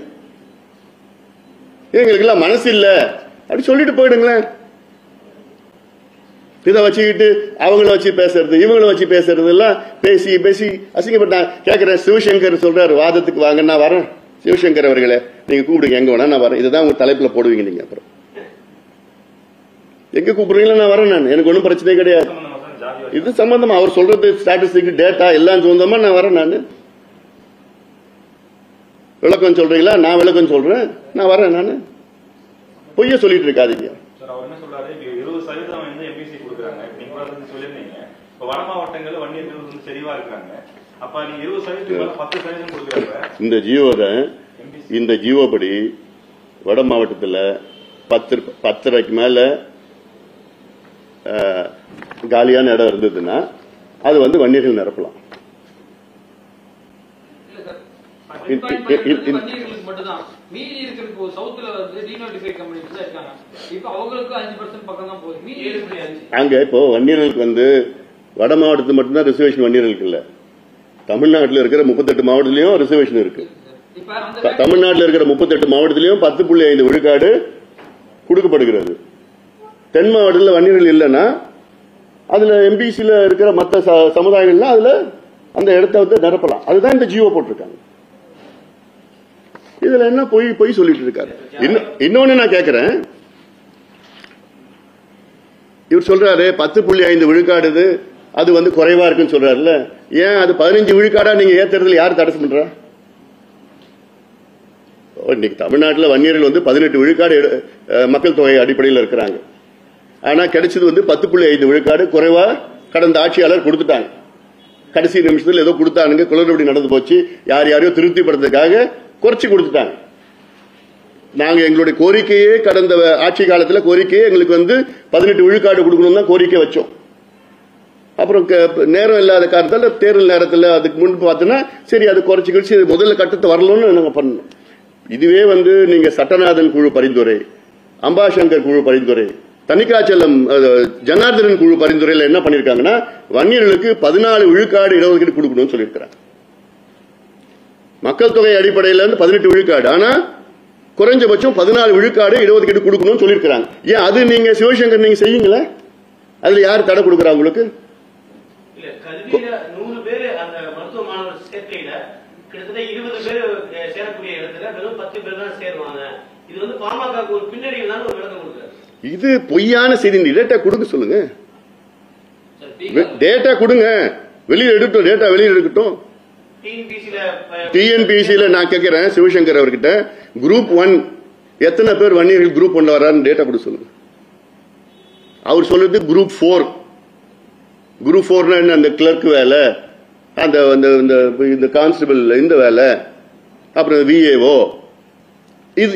எங்களுக்கு எல்லாம் மனசு இல்ல அப்படி சொல்லிட்டு போயிடுங்களேன். இதை வச்சுக்கிட்டு அவங்கள வச்சு பேசுறது, இவங்கள வச்சு பேசுறது எல்லாம் பேசி பேசி அசிங்கப்பட்ட கேட்கிறேன். சிவசங்கர் சொல்றாரு வாதத்துக்கு வாங்க, நான் வரேன். சிவசங்கர் அவர்களே, நீங்க கூப்பிடுங்க, எங்க வேணா நான் வரேன். இதுதான் உங்க தலைப்புல போடுவீங்க நீங்க. அப்புறம் எங்க கூப்பிடுறீங்களா நான் வரேன். நான் எனக்கு ஒன்றும் பிரச்சனை கிடையாது. இது சம்பந்தமா அவர் சொல்றது ஸ்டாட்டிஸ்டிக் டேட்டா எல்லாம் சொந்தமா நான் வரேன். நான் விளக்கம் சொல்றீங்களா? நான் விளக்கம் சொல்றேன், நான் வரேன். நான் பொய்ய சொல்லிட்டு இருக்காதீங்க. இந்த ஜியோ படி வட மாவட்டத்தில் 10.5 மேல காலியான இடம் இருந்ததுன்னா அது வன்னியர்கள் நிரப்பலாம். அங்க இப்போ வன்னியர்களுக்கு வட மாவட்டத்தில் மட்டும்தான் ரிசர்வேஷன் வன்னியர்களுக்கு இல்ல. தமிழ்நாட்டில் இருக்கிற 38 மாவட்டத்திலையும் ரிசர்வேஷன் இருக்கு. தமிழ்நாட்டில் இருக்கிற 38 மாவட்டத்திலையும் 10.5 விழுக்காடு கொடுக்கப்படுகிறது. தென் மாவட்டத்தில் வன்னியர்கள் இல்லைன்னா அதுல எம்பிசில இருக்கிற மற்ற சமுதாயங்கள்லாம் அதுல அந்த இடத்த நிரப்பலாம். அதுதான் இந்த ஜியோ போட்டிருக்காங்க. இதுல என்ன பொய் சொல்லிட்டு இருக்காரு. இன்னொன்னு நான் கேட்கிறேன், இவர் சொல்றாரு 10.5 விழுக்காடு அது குறைவா இருக்குன்னு சொல்றாருல்ல. ஏன் அது 15 விழுக்காடா நீங்க ஏத்துறதுல யாரு தடை பண்றா? இன்னைக்கு தமிழ்நாட்டில் வன்னியர்கள் 18 விழுக்காடு மக்கள் தொகை அடிப்படையில் இருக்கிறாங்க. ஆனா கிடைச்சது 10.5 விழுக்காடு குறைவா கடந்த ஆட்சியாளர் கொடுத்துட்டாங்க. கடைசி நிமிஷத்தில் ஏதோ கொடுத்தானுங்க, குளறுபடி நடந்து போச்சு, யாரையோ திருப்திப்படுறதுக்காக குறைச்சி கொடுத்துட்டாங்க. நாங்க எங்களுடைய கோரிக்கையே கடந்த ஆட்சி காலத்தில் கோரிக்கையே எங்களுக்கு 18 விழுக்காடு கொடுக்கணும் தான் கோரிக்கை வச்சோம். அப்புறம் நேரம் இல்லாத காரணத்தால் தேர்தல் நேரத்தில் அதுக்கு முன்பு பார்த்தோன்னா சரி அது குறைச்சி கழிச்சு முதல்ல கட்டத்தை வரணும்னு நாங்கள் பண்ணோம். இதுவே நீங்க சட்டநாதன் குழு பரிந்துரை, அம்பாசங்கர் குழு பரிந்துரை, தணிகாச்சலம் ஜனார்தனன் குழு பரிந்துரையில் என்ன பண்ணிருக்காங்கன்னா வன்னியர்களுக்கு 14 விழுக்காடு இடஒதுக்கீடு கொடுக்கணும்னு சொல்லியிருக்கிறாங்க. மக்கள் தொகை அடிப்படையில் 18 விழுக்காடு, ஆனா குறைஞ்சபட்சம் 14 விழுக்காடு இடஒதுக்கீடு கொடுக்கணும்னு சொல்லியிருக்கிறாங்க. ஏன் அது நீங்க சிவசங்கர் நீங்க செய்யுங்களே, அதுல யார் தடை கொடுக்குறா உங்களுக்கு? கல்வியில 100 பேர் அந்த மருத்துவ மாணவர் சேர்க்கையில கிட்டத்தட்ட 20 பேர் சேரக்கூடிய இடத்துல வெறும் 10 பேர் தான் சேருவாங்க. இது பாமகவுக்கு ஒரு பின்னடைவு தான் ஒரு விளக்கம் கொடுக்குறாரு. இது பொய்யான செய்தி. டேட்டா கொடுங்க, சொல்லுங்க, டேட்டா கொடுங்க, வெளியே எடுக்கட்டும், டேட்டா வெளியே எடுக்கட்டும். டிஎன்பிசில நான் கேட்கிறேன் சிவசங்கர் அவர்கிட்ட, குரூப் 1 எத்தனை பேர் வன்னியர்கள் குரூப் 1 வரான்னு டேட்டா கொடுக்க சொல்லுங்க. அவர் சொல்றது குரூப் 4. குரூப் 4 என்ன? அந்த கிளர்க் வேலை, அந்த கான்ஸ்டபிள் இந்த வேலை, அப்புறம் விஏஓ,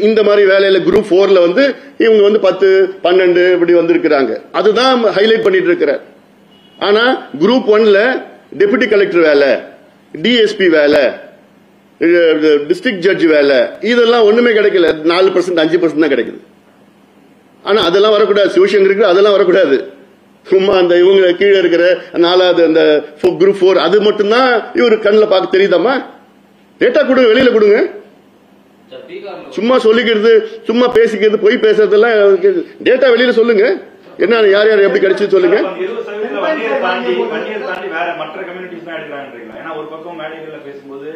இந்த மாதிரி வேலையில குரூப் 4ல இவங்க 10, 12 இப்படி வந்திருக்கிறாங்க. அதுதான் ஹைலைட் பண்ணிட்டு இருக்கிறார். ஆனா குரூப் 1ல டெபுட்டி கலெக்டர் வேலை, டிஎஸ்பி வேலை, டிஸ்ட்ரிக்ட் ஜட்ஜ் வேலை, இதெல்லாம் ஒண்ணுமே கிடைக்கல. 4%, 5% தான் கிடைக்குது. ஆனா அதெல்லாம் வரக்கூடாது. சிவசங்கருக்கு அதெல்லாம் வரக்கூடாது. சும்மா அந்த இவங்க கீழே இருக்கிற 4வது அந்த குரூப் 4 அது மட்டும்தான் இவரு கண்ணில் பார்க்க தெரியுதாமா? டேட்டா கொடுங்க, வெளியில கொடுங்க. சும்மா சொல்லிக்கிறது, சும்மா பேசிக்கிறது, பொய் பேசுறதெல்லாம் டேட்டா வெளியில சொல்லுங்க. என்ன யார் யார் எப்படி கிடைச்சு சொல்லுங்க. ஒரு பக்கம் மேடைகள்ல பேசும்போது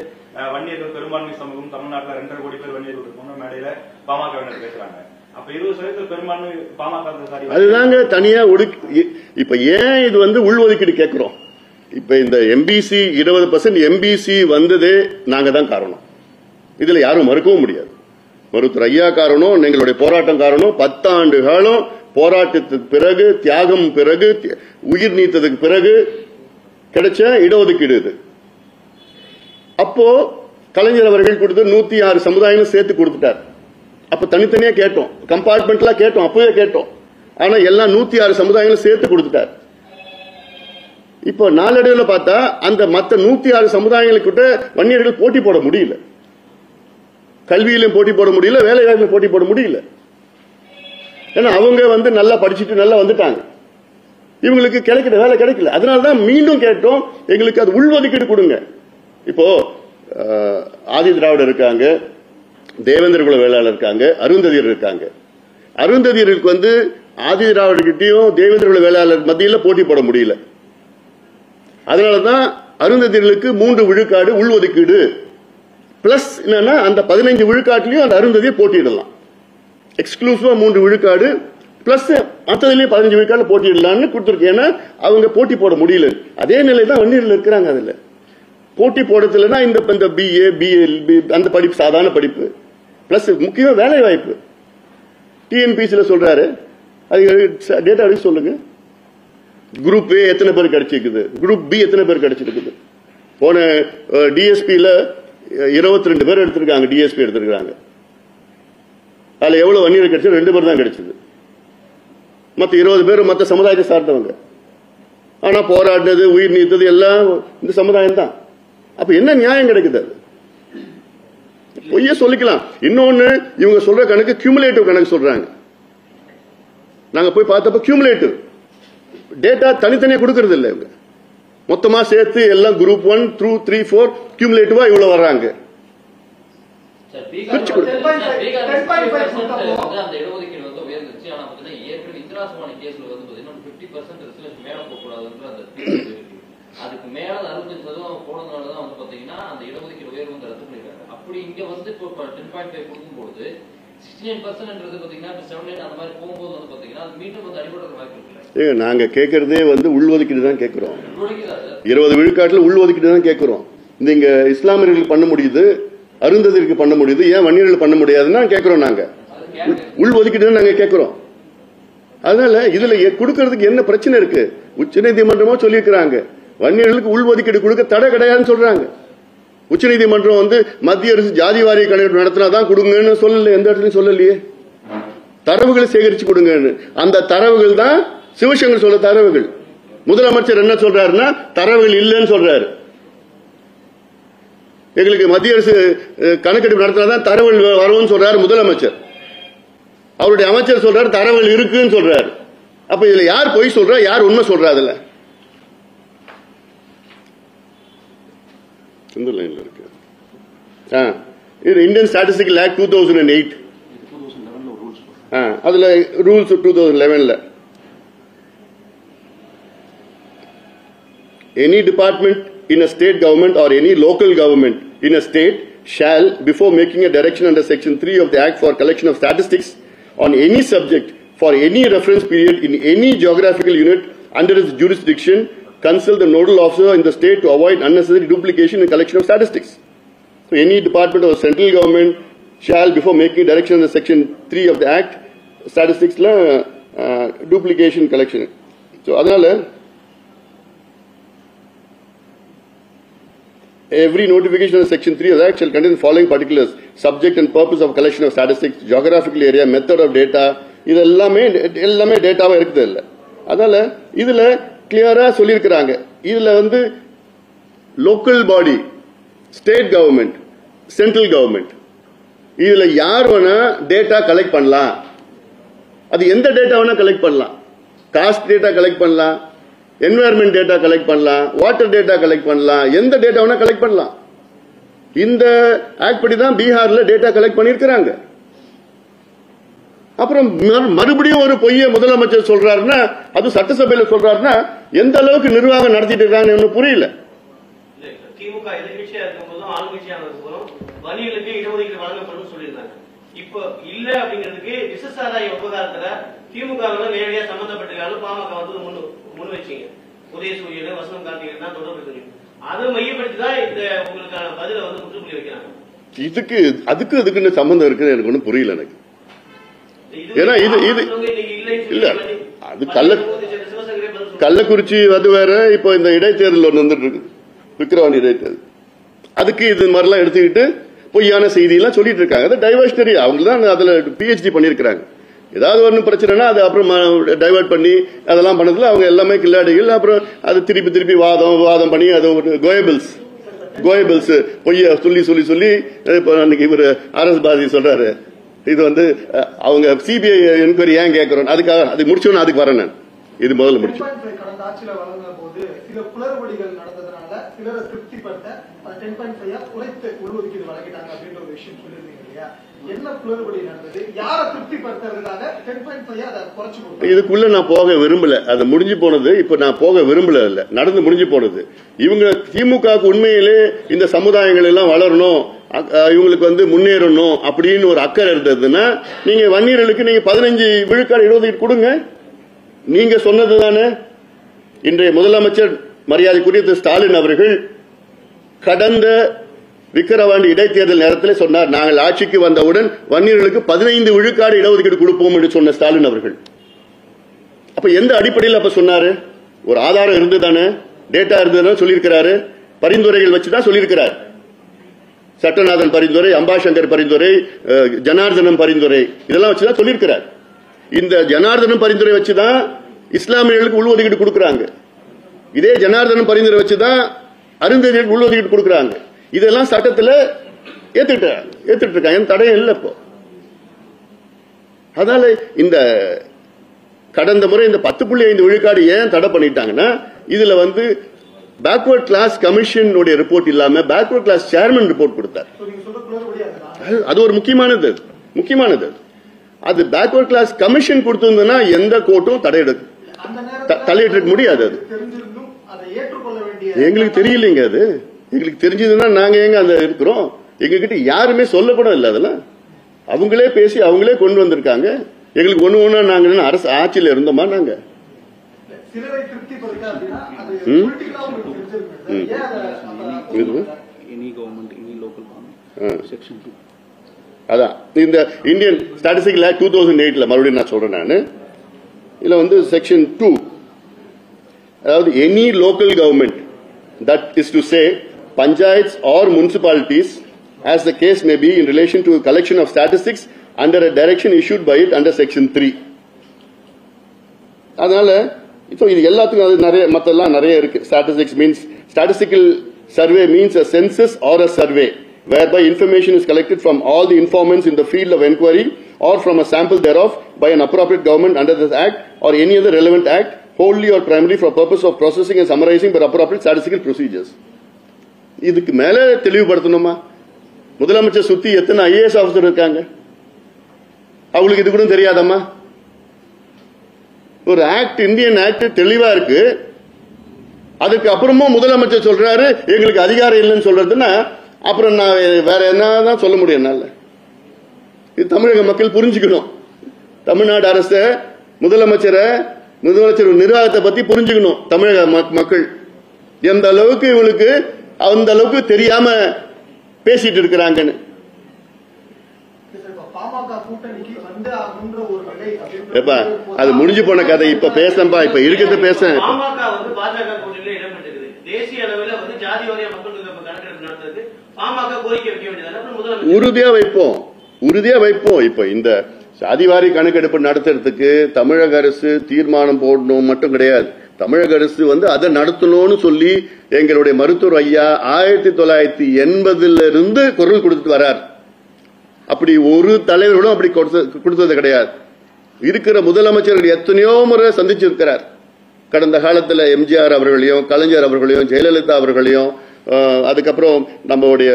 வன்னியர்கள் பெரும்பான்மை சமூகம் தமிழ்நாட்டில் 2.5 கோடி பேர் வன்னியர்கள் இருக்கணும் மேடையில பாமக பேசுறாங்க. அப்ப 20% பெரும்பான்மை பாமக அதுதாங்க தனியா ஒடுக்கி. இப்ப ஏன் இது உள்ஒதுக்கீடு கேட்கிறோம்? இப்ப இந்த எம்பிசி 20% எம்பிசி வந்ததே நாங்க தான் காரணம். இதுல யாரும் மறுக்கவும் முடியாது. மருத்துவர் ஐயா காரணம், எங்களுடைய போராட்டம் காரணம். 10 ஆண்டு காலம் போராட்டத்துக்கு பிறகு, தியாகம் பிறகு, உயிர் நீத்ததுக்கு பிறகு கிடைச்ச இடஒதுக்கீடு இது. அப்போ கலைஞர் அவர்கள் கொடுத்த 106 சமுதாயங்களும் சேர்த்து கொடுத்துட்டார். அப்ப தனித்தனியா கேட்டோம், கம்பார்ட்மெண்ட்ல கேட்டோம், அப்பவே கேட்டோம். ஆனா எல்லாம் 106 சமுதாயங்களும் சேர்த்து கொடுத்துட்டார். இப்போ நாளடைவில் பார்த்தா அந்த மற்ற 106 சமுதாயங்களுக்கிட்ட வன்னியர்கள் போட்டி போட முடியல. கல்வியிலும் போட்டி போட முடியல, வேலை வாய்ப்பிலும் போட்டி போட முடியல. ஏன்னா அவங்க நல்லா படிச்சுட்டு நல்லா வந்துட்டாங்க, இவங்களுக்கு கிடைக்கிற வேலை கிடைக்கல. அதனாலதான் மீண்டும் கேட்டோம், எங்களுக்கு அது உள்ஒதுக்கீடு கொடுங்க. இப்போ ஆதி திராவிடர் இருக்காங்க, தேவேந்திர குல வேளாளர் இருக்காங்க, அருந்ததியர் இருக்காங்க. அருந்ததியருக்கு ஆதி திராவிடர்கிட்டையும் தேவேந்திர குல வேளாளர் மத்தியில் போட்டி போட முடியல. அதனாலதான் அருந்ததியர்களுக்கு 3 விழுக்காடு உள்ஒதுக்கீடு பிளஸ் என்னன்னா அந்த 15 விழுக்காட்டிலையும் அந்த அருந்ததியர் போட்டியிடலாம். எக்ஸ்க்ளூசிவா 3 விழுக்காடு பிளஸ் மற்றதுலயும் 15 விழுக்காடு போட்டியிடலாம்னு கொடுத்துருக்கு. ஏன்னா அவங்க போட்டி போட முடியல. அதே நிலை தான் வன்னியர்கள் இருக்கிறாங்க. அதுல போட்டி போடுறதுலன்னா இந்த பிஏ பிஎல் அந்த படிப்பு சாதாரண படிப்பு பிளஸ் முக்கியமா வேலை வாய்ப்பு. டிஎன்பிசில சொல்றாரு, அது டேட்டா எடுத்து சொல்லுங்க. குரூப் ஏ எத்தனை பேர் கிடைச்சிருக்குது, குரூப் பி எத்தனை பேர் கிடைச்சிருக்குது. போன டிஎஸ்பியில 22 பேர் எடுத்திருக்காங்க, டிஎஸ்பி எடுத்திருக்காங்க. அதுல எவ்வளவு வன்னியர் கிடைச்சது? 2 பேர் தான் கிடைச்சது. மற்ற 20 பேர் மற்ற சமுதாயத்தை சார்ந்தவங்க. ஆனா போராடினது, உயிர் நீத்தது எல்லாம் இந்த சமுதாயம் தான். அப்ப என்ன நியாயம் கிடைக்குது? பொய்ய சொல்லிக்கலாம். இன்னொன்னு, இவங்க சொல்ற கணக்கு கியூமுலேட்டிவ் கணக்கு சொல்றாங்க. நாங்க போய் பார்த்தப்ப கியூமுலேட்டிவ் டேட்டா தனித்தனியா கொடுக்கறது இல்லை. இவங்க மொத்தமா சேர்த்து எல்லாம் குரூப் 1 through 3 4 கியூமுலேட்டிவா இவ்வளவு வர்றாங்க. அதுக்கு மேல 65% போனதுனாலதான் பாத்தீங்கன்னா அந்த இடஒதுக்கீடு உயர்வு ரத்து பண்ணிருக்காங்க. அப்படி இங்க இப்போ 10.5 கொடுக்கும்போது 69% பாத்தீங்கன்னா 7 அந்த மாதிரி போகும்போது பாத்தீங்கன்னா அது மீண்டும் அடிபடுற வாய்ப்பு இருக்குல்ல. நாங்க கேட்கறதே உள்ஒதுக்கீடு தான் கேட்கிறோம். 20 விழுக்காட்டுல உள்ஒதுக்கீடு தான் கேட்கிறோம். இங்க இஸ்லாமியர்களுக்கு பண்ண முடியுது, அருந்ததிற்கு பண்ண முடியுது, ஏன் வன்னியர்கள் பண்ண முடியாதுன்னா கேட்கிறோம். நாங்க உள்ஒதுக்கீடு நாங்க கேட்கிறோம். அதனால இதுல கொடுக்கறதுக்கு என்ன பிரச்சனை இருக்கு? உச்சநீதிமன்றமோ சொல்லியிருக்கிறாங்க, வன்னியர்களுக்கு உள்ஒதுக்கீடு கொடுக்க தடை கிடையாதுன்னு சொல்றாங்க. உச்சநீதிமன்றம் மத்திய அரசு ஜாதி வாரிய கணக்கெடுப்பு நடத்தினாதான் கொடுங்கன்னு சொல்லல, எந்த இடத்துலயும் சொல்லலையே. தரவுகளை சேகரிச்சு கொடுங்கன்னு. அந்த தரவுகள் தான் சிவசங்கர் சொல்ற தரவுகள். முதலமைச்சர் என்ன சொல்றாருன்னா தரவுகள் இல்லைன்னு சொல்றாரு. எங்களுக்கு மத்திய அரசு கணக்கெடுப்பு நடத்தினாதான் தரவுகள் வரும்னு சொல்றாரு முதலமைச்சர். அவருடைய அமைச்சர் சொல்றாரு தரவுகள் இருக்குன்னு சொல்றாரு. அப்ப இதுல யார் பொய் சொல்றா, யார் உண்மை சொல்றா? அதுல இருக்கு. இந்தியன் ஸ்டாட்டிஸ்டிக்கல் ஆக்ட் 2008 அதுல rules 2011 any department in a state government or any local government in a state shall, before making a direction under section 3 of the act for collection of statistics on any subject for any reference period in any geographical unit under its jurisdiction, consult the nodal officer in the state to avoid unnecessary duplication and collection of statistics. So any department of the central government shall, before making a direction under section 3 of the act, statistics duplication collection. So adanaala every notification under section 3 of the act shall contain the following particulars: subject and purpose of collection of statistics, geographical area, method of data. இது எல்லாமே டேட்டாவா இருக்குது இல்ல. அதனால இதுல கிளியரா சொல்லியிருக்கிறாங்க. இதுல local body, state government, central government, இதுல யார் வேணா டேட்டா கலெக்ட் பண்ணலாம். அது எந்த டேட்டா வேணா கலெக்ட் பண்ணலாம். காஸ்ட் டேட்டா கலெக்ட் பண்ணலாம், என்வாயர்மெண்ட் டேட்டா கலெக்ட் பண்ணலாம், வாட்டர் டேட்டா கலெக்ட் பண்ணலாம், எந்த டேட்டா வேணா கலெக்ட் பண்ணலாம். இந்த ஆக்ட் படி தான் பீகார்ல டேட்டா கலெக்ட் பண்ணிருக்கிறாங்க. அப்புறம் மறுபடியும் ஒரு பொய்ய முதலமைச்சர் சொல்றாருன்னா, அது சட்டசபையில சொல்றாருன்னா எந்த அளவுக்கு நிர்வாகம் நடத்திட்டு இருக்காங்கன்னு புரியல. திமுக எதிர்கட்சியா இருக்கும்போதும் ஆளுங்கட்சியா இருக்கும்போதும் வன்னியர்களுக்கு இடஒதுக்கீடு வழங்கப்படும் சொல்லியிருந்தாங்க. இப்போ இல்ல அப்படிங்கிறதுக்கு விசசாராய விவகாரத்துல திமுக நேரடியா சம்பந்தப்பட்டிருக்காங்க. பாமக முன் வச்சீங்க. உதயசூரியன், வசனம் கார்த்திகேயன் தான் தொடர்பு இருக்கு. அதை மையப்படுத்தி தான் இந்த உங்களுக்கான பதில முற்றுப்புள்ளி வைக்கிறாங்க. அதுக்கு அதுக்குன்னு சம்பந்தம் இருக்குன்னு எனக்கு ஒன்றும் புரியல எனக்கு. ஏன்னா இது இல்ல அது கள்ளக்குறிச்சி அது வேற. இப்போ இந்த இடைத்தேர்தல் ஒன்று வந்துட்டு இருக்கு, விக்கிரவாண்டி இடைத்தேர்தல். அதுக்கு இது மாதிரிலாம் எடுத்துக்கிட்டு பொய்யான செய்தியெல்லாம் சொல்லிட்டு இருக்காங்க. அது டைவர்ஷனரி. அவங்க தான் அதுல PhD பண்ணியிருக்கிறாங்க. ஏதாவது ஒன்று பிரச்சனைனா அது அப்புறம் டைவர்ட் பண்ணி அதெல்லாம் பண்ணதுல அவங்க எல்லாமே கில்லாடிகள். அப்புறம் அது திருப்பி வாதம் பண்ணி அது ஒரு கோயபிள்ஸ் பொய்ய சொல்லி இப்போ அன்னைக்கு இவர் RS பாரதி சொல்றாரு, இது வந்து அவங்க CBI என்கொயரி ஏன் கேட்கிறோம், அதுக்காக அது முடிச்சோன்னு அதுக்கு வரேன் நான். இது முதல்ல முடிச்சு கடந்த ஆட்சியில வழங்கின போது சில குளறுபடிகள் நடந்ததுனால சிலரை திருப்திப்படுத்த 10.5 குறைத்து உள்ஒதுக்கீடு வழங்கிட்டாங்க அப்படின்ற ஒரு விஷயம் சொல்லியிருந்தீங்க இல்லையா? என்ன குளறுபடி நடந்தது? யாரை திருப்திப்படுத்துறதுக்காக 10.5 அதை குறைச்சு கொடுத்தாங்க? இதுக்குள்ள நான் போக விரும்பல. அது முடிஞ்சு போனது. இப்ப நான் போக விரும்பல. இல்ல நடந்து முடிஞ்சு போனது. இவங்க திமுகவுக்கு உண்மையிலே இந்த சமுதாயங்கள் எல்லாம் வளரணும், இவங்களுக்கு வந்து முன்னேறணும் அப்படின்னு ஒரு அக்கறை இருந்ததுன்னா நீங்க வன்னியர்களுக்கு நீங்க 15 விழுக்காடு இடஒதுக்கீடு கொடுங்க. நீங்க சொன்னது தானே. இன்றைய முதலமைச்சர் மரியாதைக்குரிய திரு ஸ்டாலின் அவர்கள் கடந்த விக்கிரவாண்டி இடைத்தேர்தல் நேரத்தில் சொன்னார், நாங்கள் ஆட்சிக்கு வந்தவுடன் வன்னியர்களுக்கு 15 விழுக்காடு இடஒதுக்கீடு கொடுப்போம் என்று சொன்ன ஸ்டாலின் அவர்கள். அப்ப எந்த அடிப்படையில் அப்ப சொன்னாரு? ஒரு ஆதாரம் இருந்துதானே, டேட்டா இருந்ததுன்னு சொல்லியிருக்கிறாரு. பரிந்துரைகள் வச்சுதான் சொல்லியிருக்கிறார். சட்டநாதன் பரிந்துரை, அம்பாசங்கர் பரிந்துரை, ஜனார்தனம் பரிந்துரை, இதெல்லாம் வச்சுதான் சொல்லியிருக்கிறார். இந்த ஜனார்தனம் பரிந்துரை வச்சுதான் இஸ்லாமியர்களுக்கு உள்ஒதுக்கீடு கொடுக்கறாங்க. இதே ஜனார்தனம் பரிந்துரை வச்சுதான் அருந்ததியர்களுக்கு உள்ஒதுக்கீடு கொடுக்கறாங்க. இதெல்லாம் சட்டத்தில் ஏத்துட்டு இருக்காங்க. தடையும் இல்லை இப்போ. அதனால இந்த கடந்த முறை இந்த 10.5 விழுக்காடு ஏன் தடை பண்ணிட்டாங்கன்னா, இதுல வந்து பேக்வர்ட் கிளாஸ் கமிஷன் ரிப்போர்ட் இல்லாம பேக்வர்ட் கிளாஸ் சேர்மன் ரிப்போர்ட் கொடுத்தார். அது ஒரு முக்கியமானது. அது பேக்வர்ட் கிளாஸ் கமிஷன் கொடுத்திருந்தா எந்த கோர்ட்டும் தலையிட்டு முடியாது. அது எங்களுக்கு தெரியலங்க. அது எங்களுக்கு தெரிஞ்சதுன்னா நாங்க எங்க அந்த இருக்கிறோம். எங்ககிட்ட யாருமே சொல்லக்கூட இல்லை. அதெல்லாம் அவங்களே பேசி அவங்களே கொண்டு வந்திருக்காங்க. எங்களுக்கு ஒண்ணு நாங்க அரசு ஆட்சியில் இருந்தோமா? நாங்க அதான் இந்த இந்தியன் ஸ்டாட்டிஸ்டிக்கல் ஆக்ட் 2008 மறுபடியும் நான் சொல்றேன். நான் இதுல வந்து செக்ஷன் 2, அதாவது any local government, that is to say panchayats or municipalities, as the case may be in relation to collection of statistics under a direction issued by it under section 3. அதனால இப்போ இது எல்லாத்துக்கும் அது நிறைய மத்தெல்லாம் நிறைய இருக்கு. Statistics means statistical survey means a census or a survey whereby information is collected from all the informants in the field of inquiry or from a sample thereof by an appropriate government under this act or any other relevant act, wholly or primarily for purpose of processing and summarizing by appropriate statistical procedures. இதுக்கு மேல தெளிவுபடுத்தணுமா? முதலமைச்சர் சுத்தி எத்தனை IAS officer இருக்காங்க? அவங்களுக்கு இது கூட தெரியாதம்மா? ஒரு ஆக்ட், இந்தியன் ஆக்ட் தெளிவா இருக்கு. அதுக்கு அப்புறமும் முதலமைச்சர் சொல்றாரு எங்களுக்கு அதிகாரம் இல்லைன்னு சொல்றதுன்னா அப்புறம் நான் வேற என்னதான் சொல்ல முடியும்? என்னால இது தமிழக மக்கள் புரிஞ்சுக்கணும். தமிழ்நாடு அரசு முதலமைச்சர் நிர்வாகத்தை பத்தி புரிஞ்சுக்கணும். தமிழக மக்கள் எந்த அளவுக்கு இவங்களுக்கு அந்த அளவுக்கு தெரியாம பேசிட்டு இருக்கிறாங்கன்னு. அது முடிஞ்சு போன கதை. இப்ப பேசப்பா, இப்ப இருக்கிறத பேச. உறுதியா வைப்போம். இப்ப இந்த சாதிவாரி கணக்கெடுப்பு நடத்துறதுக்கு தமிழக அரசு தீர்மானம் போடணும் மட்டும் கிடையாது. தமிழக அரசு வந்து அதை நடத்தணும்னு சொல்லி எங்களுடைய மருத்துவர் ஐயா 1980 இருந்து குரல் கொடுத்துட்டு வரார். அப்படி ஒரு தலைவர்களும் அப்படி கொடுத்தது கிடையாது. இருக்கிற முதலமைச்சர்கள் எத்தனையோ முறை சந்திச்சிருக்கிறார். கடந்த காலத்தில் எம்ஜிஆர் அவர்களையும், கலைஞர் அவர்களையும், ஜெயலலிதா அவர்களையும், அதுக்கப்புறம் நம்மளுடைய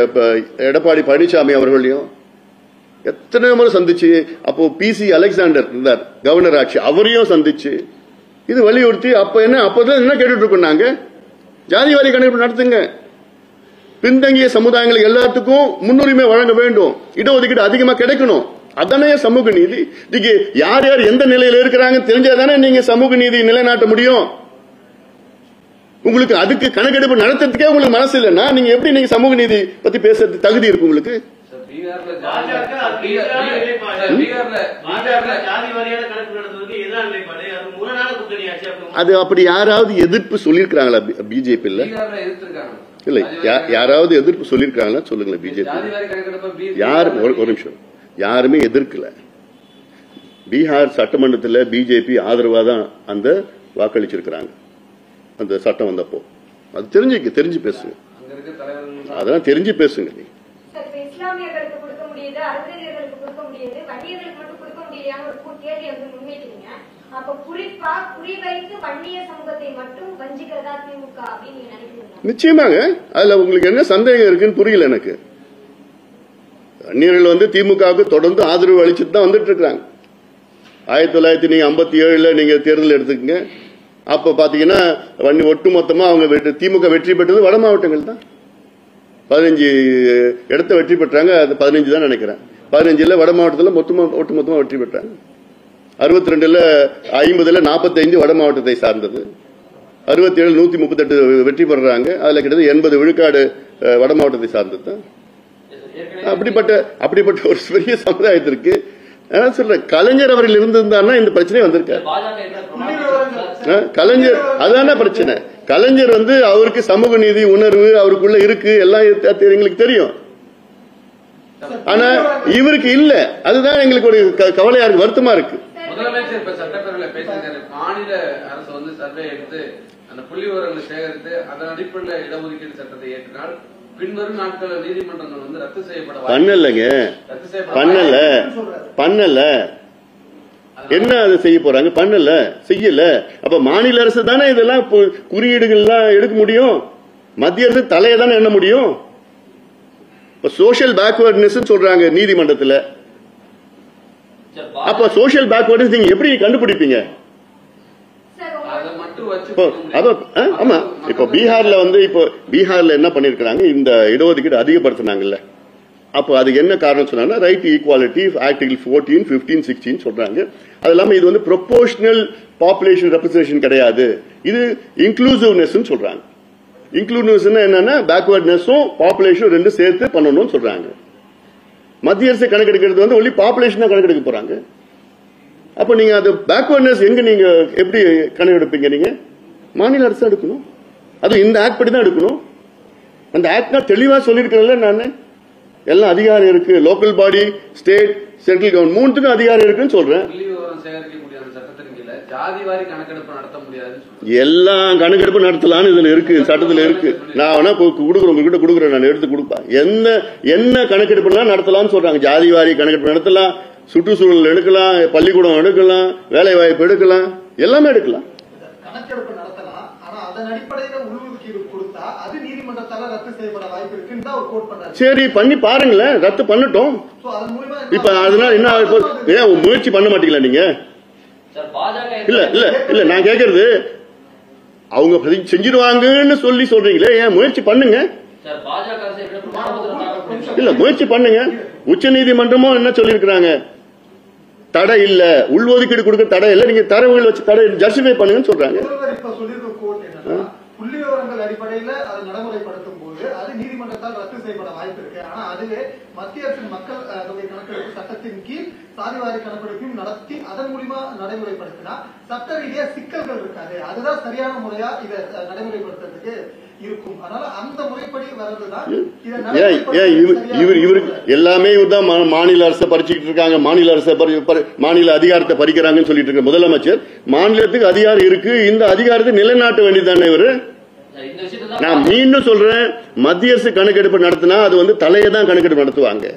எடப்பாடி பழனிசாமி அவர்களையும் எத்தனையோ முறை சந்திச்சு, அப்போ PC அலெக்சாண்டர் இருந்தார் கவர்னர் ஆட்சி, அவரையும் சந்திச்சு இது வலியுறுத்தி அப்பதான் என்ன கேட்டுட்டு இருக்கோம் நாங்க, ஜாதிவாரி கணக்கெடுப்பு நடத்துங்க, பின்தங்கிய சமுதாயங்களுக்கு எல்லாத்துக்கும் முன்னுரிமை வழங்க வேண்டும், இடஒதுக்கீடு அதிகமா கிடைக்கணும். அதானே சமூக நீதி. நீங்க யார் யார் எந்த நிலையில இருக்கிறாங்க தெரிஞ்சாதானே நீங்க சமூக நீதி நிலைநாட்ட முடியும். உங்களுக்கு அதுக்கு கணக்கெடுப்பு நடத்துறதுக்கே உங்களுக்கு மனசு இல்லைன்னா நீங்க எப்படி நீங்க சமூக நீதி பத்தி பேசுறது தகுதி இருக்கு உங்களுக்கு? அது அப்படி யாராவது எதிர்ப்பு சொல்லியிருக்காங்களா பிஜேபியில்? இல்ல, யாராவது எதிர்ப்பு சொல்லியிருக்காங்களா சொல்லுங்களேன். பிஜேபி யார் ஒரு நிமிஷம் யாருமே எதிர்க்கல. பீகார் சட்டமன்றத்தில் பிஜேபி ஆதரவா தான் அந்த வாக்களிச்சிருக்கிறாங்க. அந்த சட்டம் வந்தப்போ அது தெரிஞ்சு பேசுங்க. அதெல்லாம் தெரிஞ்சு பேசுங்க. நீ இஸ்லாமியர்களுக்கு கொடுக்க முடியுது, அரசியர்களுக்கு கொடுக்க முடியுது, வன்னியர்களுக்கு மட்டும் கொடுக்க முடியாத ஒரு கேள்வி வந்து முன்வைக்கிறீங்க. அப்ப குறிப்பா குறிவைத்து வன்னிய சமூகத்தை மட்டும் வஞ்சிக்கிறதா திமுக அப்படின்னு நீங்க நினைக்கிறீங்க? நிச்சயமாக. அதுல உங்களுக்கு என்ன சந்தேகம் இருக்குன்னு புரியல எனக்கு. வன்னியர்கள் வந்து திமுகவுக்கு தொடர்ந்து ஆதரவு அளிச்சுட்டு தான் வந்துட்டு இருக்காங்க. 1957 நீங்க தேர்தல் எடுத்துக்கங்க. அப்ப பாத்தீங்கன்னா ஒட்டுமொத்தமா அவங்க திமுக வெற்றி பெற்றது வட மாவட்டங்கள் தான். 15 இடத்த வெற்றி பெற்றாங்க. அது 15 தான் நினைக்கிறேன். 15 வட மாவட்டத்தில் ஒட்டுமொத்தமா வெற்றி பெற்றாங்க. 62 50 45 வட மாவட்டத்தை சார்ந்தது. 67 138 வெற்றி பெறாங்க. அதுல கிட்டத்தட்ட 80 விழுக்காடு வட மாவட்டத்தை சார்ந்தது தான். அப்படிப்பட்ட ஒரு பெரிய சமுதாயத்திற்கு சொல்றேன், கலைஞர் அவர்கள் இருந்திருந்தாருன்னா இந்த பிரச்சனை வந்திருக்காரு. கலைஞர் அதான பிரச்சனை. கலைஞர் வந்து அவருக்கு சமூக நீதி உணர்வு அவருக்குள்ள இருக்கு, எல்லாம் எங்களுக்கு தெரியும். ஆனா இவருக்கு இல்ல. அதுதான் எங்களுக்கு ஒரு கவலையா இருக்கு, வருத்தமா இருக்கு. முதலமைச்சர் இப்ப சட்டப்பேரவையில் பேசியிருக்காரு. மாநில அரசு வந்து சர்வே எடுத்து அந்த புள்ளி விவரங்களை சேகரித்து அதன் அடிப்படையில் இடஒதுக்கீடு சட்டத்தை ஏற்றினால் பின்வரும் நாட்கள் நீதிமன்றங்கள் வந்து ரத்து செய்யப்பட பண்ணல. என்ன அதை செய்ய போறாங்க? செய்யல. அப்ப மாநில அரசு தானே இதெல்லாம் குறியீடுகள்லாம் எடுக்க முடியும். மத்திய அரசு தலையை தானே எண்ண முடியும். சோசியல் பேக்வர்ட்னஸ் சொல்றாங்க நீதிமன்றத்தில். அப்ப சோசியல் பேக்வர்ட்னஸ் நீங்க எப்படி கண்டுபிடிப்பீங்க? ஆமா, இப்ப பீகார்ல என்ன பண்ணிருக்காங்க, இந்த இடஒதுக்கீடு அதிகப்படுத்தினாங்கல்ல. அப்போ அது என்ன காரணம் சொன்னா, ரைட் ஈக்குவாலிட்டி ஆர்டிகல் 14, 15, 16 சொல்றாங்க. அது இல்லாம இது வந்து ப்ரொபோர்ஷனல் பாப்புலேஷன் ரெப்ரசன்டேஷன் கிடையாது, இது இன்க்ளூசிவ்னஸ் சொல்றாங்க. இன்க்ளூசிவ்னஸ் என்னன்னா பேக்வர்ட்னஸும் பாப்புலேஷன் ரெண்டும் சேர்த்து பண்ணணும்னு சொல்றாங்க. மத்திய அரசு கணக்கெடுக்கிறது வந்து ஒன்லி பாப்புலேஷன் தான் கணக்கெடுக்க போறாங்க. அப்ப நீங்க அது பேக்வர்ட்னஸ் எங்க நீங்க எப்படி கணக்கெடுப்பீங்க? நீங்க மாநில அரசு எடுக்கணும். அது இந்த ஆக்ட் படி தான் எடுக்கணும். அந்த ஆக்ட் நான் தெளிவா சொல்லியிருக்கிறேன்ல, நான் எல்லாம் அதிகாரம் இருக்கு. Local body, state, central government மூணுத்துக்கும் அதிகாரம் இருக்குன்னு சொல்றேன். எல்லாம் கணக்கெடுப்பு நடத்தலான்னு இதுல இருக்கு, சட்டத்துல இருக்கு. நான் வேணா கொடுக்குறேன், உங்ககிட்ட கொடுக்குறேன், நான் எடுத்து கொடுப்பேன். என்ன கணக்கெடுப்பு நடத்தலாம்னு சொல்றாங்க. ஜாதி வாரி கணக்கெடுப்பு நடத்தலாம், சுற்றுச்சூழல் எடுக்கலாம், பள்ளிக்கூடம் எடுக்கலாம், வேலை வாய்ப்பு எடுக்கலாம், எல்லாமே எடுக்கலாம். கணக்கெடுப்பு நடத்தலாம். ஆனா அதன் அடிப்படையில உள்ஒதுக்கீடு கொடுத்தா அது நீதிமன்றத்தால ரத்து செய்யப்பட வாய்ப்பு இருக்குன்னு தான் கோட் பண்றாங்க. சரி, பண்ணி பாருங்களேன், ரத்து பண்ணட்டும். இப்ப அதனால என்ன ஏன் முயற்சி பண்ண மாட்டீங்களா நீங்க? இல்ல நான் கேக்குறது, அவங்க செஞ்சிருவாங்கன்னு சொல்றீங்களே, ஏன் முயற்சி பண்ணுங்க. இல்ல முயற்சி பண்ணுங்க. உச்ச நீதிமன்றமும் என்ன சொல்லி இருக்கிறாங்க, தடை இல்ல, உள்ஒதுக்கீடு கொடுக்க தடை இல்ல, நீங்க தரவுகள் வச்சு தடை ஜஸ்டிஃபை பண்ணுங்கன்னு சொல்றாங்க. புள்ளி விவரங்கள் அடிப்படையில் அதை நடைமுறைப்படுத்தும் போது அது நீதிமன்றத்தால் ரத்து செய்யப்பட வாய்ப்பு இருக்கு. ஆனா அதுவே மத்திய அரசின் மக்கள் தொகை கணக்கெடுப்பு சட்டத்தின் கீழ் சாதிவாரி கணக்கெடுப்பையும் நடத்தி அதன் மூலமா நடைமுறைப்படுத்தினா சட்ட ரீதியா சிக்கல்கள் இருக்காது. அதுதான் சரியான முறையா இதை நடைமுறைப்படுத்துறதுக்கு இருக்கும். அதனால அந்த முறைப்படி வர்றதுதான் இவருக்கு எல்லாமே இவர்தான் மாநில அரசை பறிச்சுக்கிட்டு இருக்காங்க, மாநில அதிகாரத்தை பறிக்கிறாங்கன்னு சொல்லிட்டு இருக்க முதலமைச்சர். மாநிலத்துக்கு அதிகாரம் இருக்கு, இந்த அதிகாரத்தை நிலைநாட்ட வேண்டியதானே இவரு. நான் மீண்டும் சொல்றேன், மத்திய அரசு கணக்கெடுப்பு நடத்தினா அது வந்து தலையை தான் கணக்கெடுப்பு நடத்துவாங்க.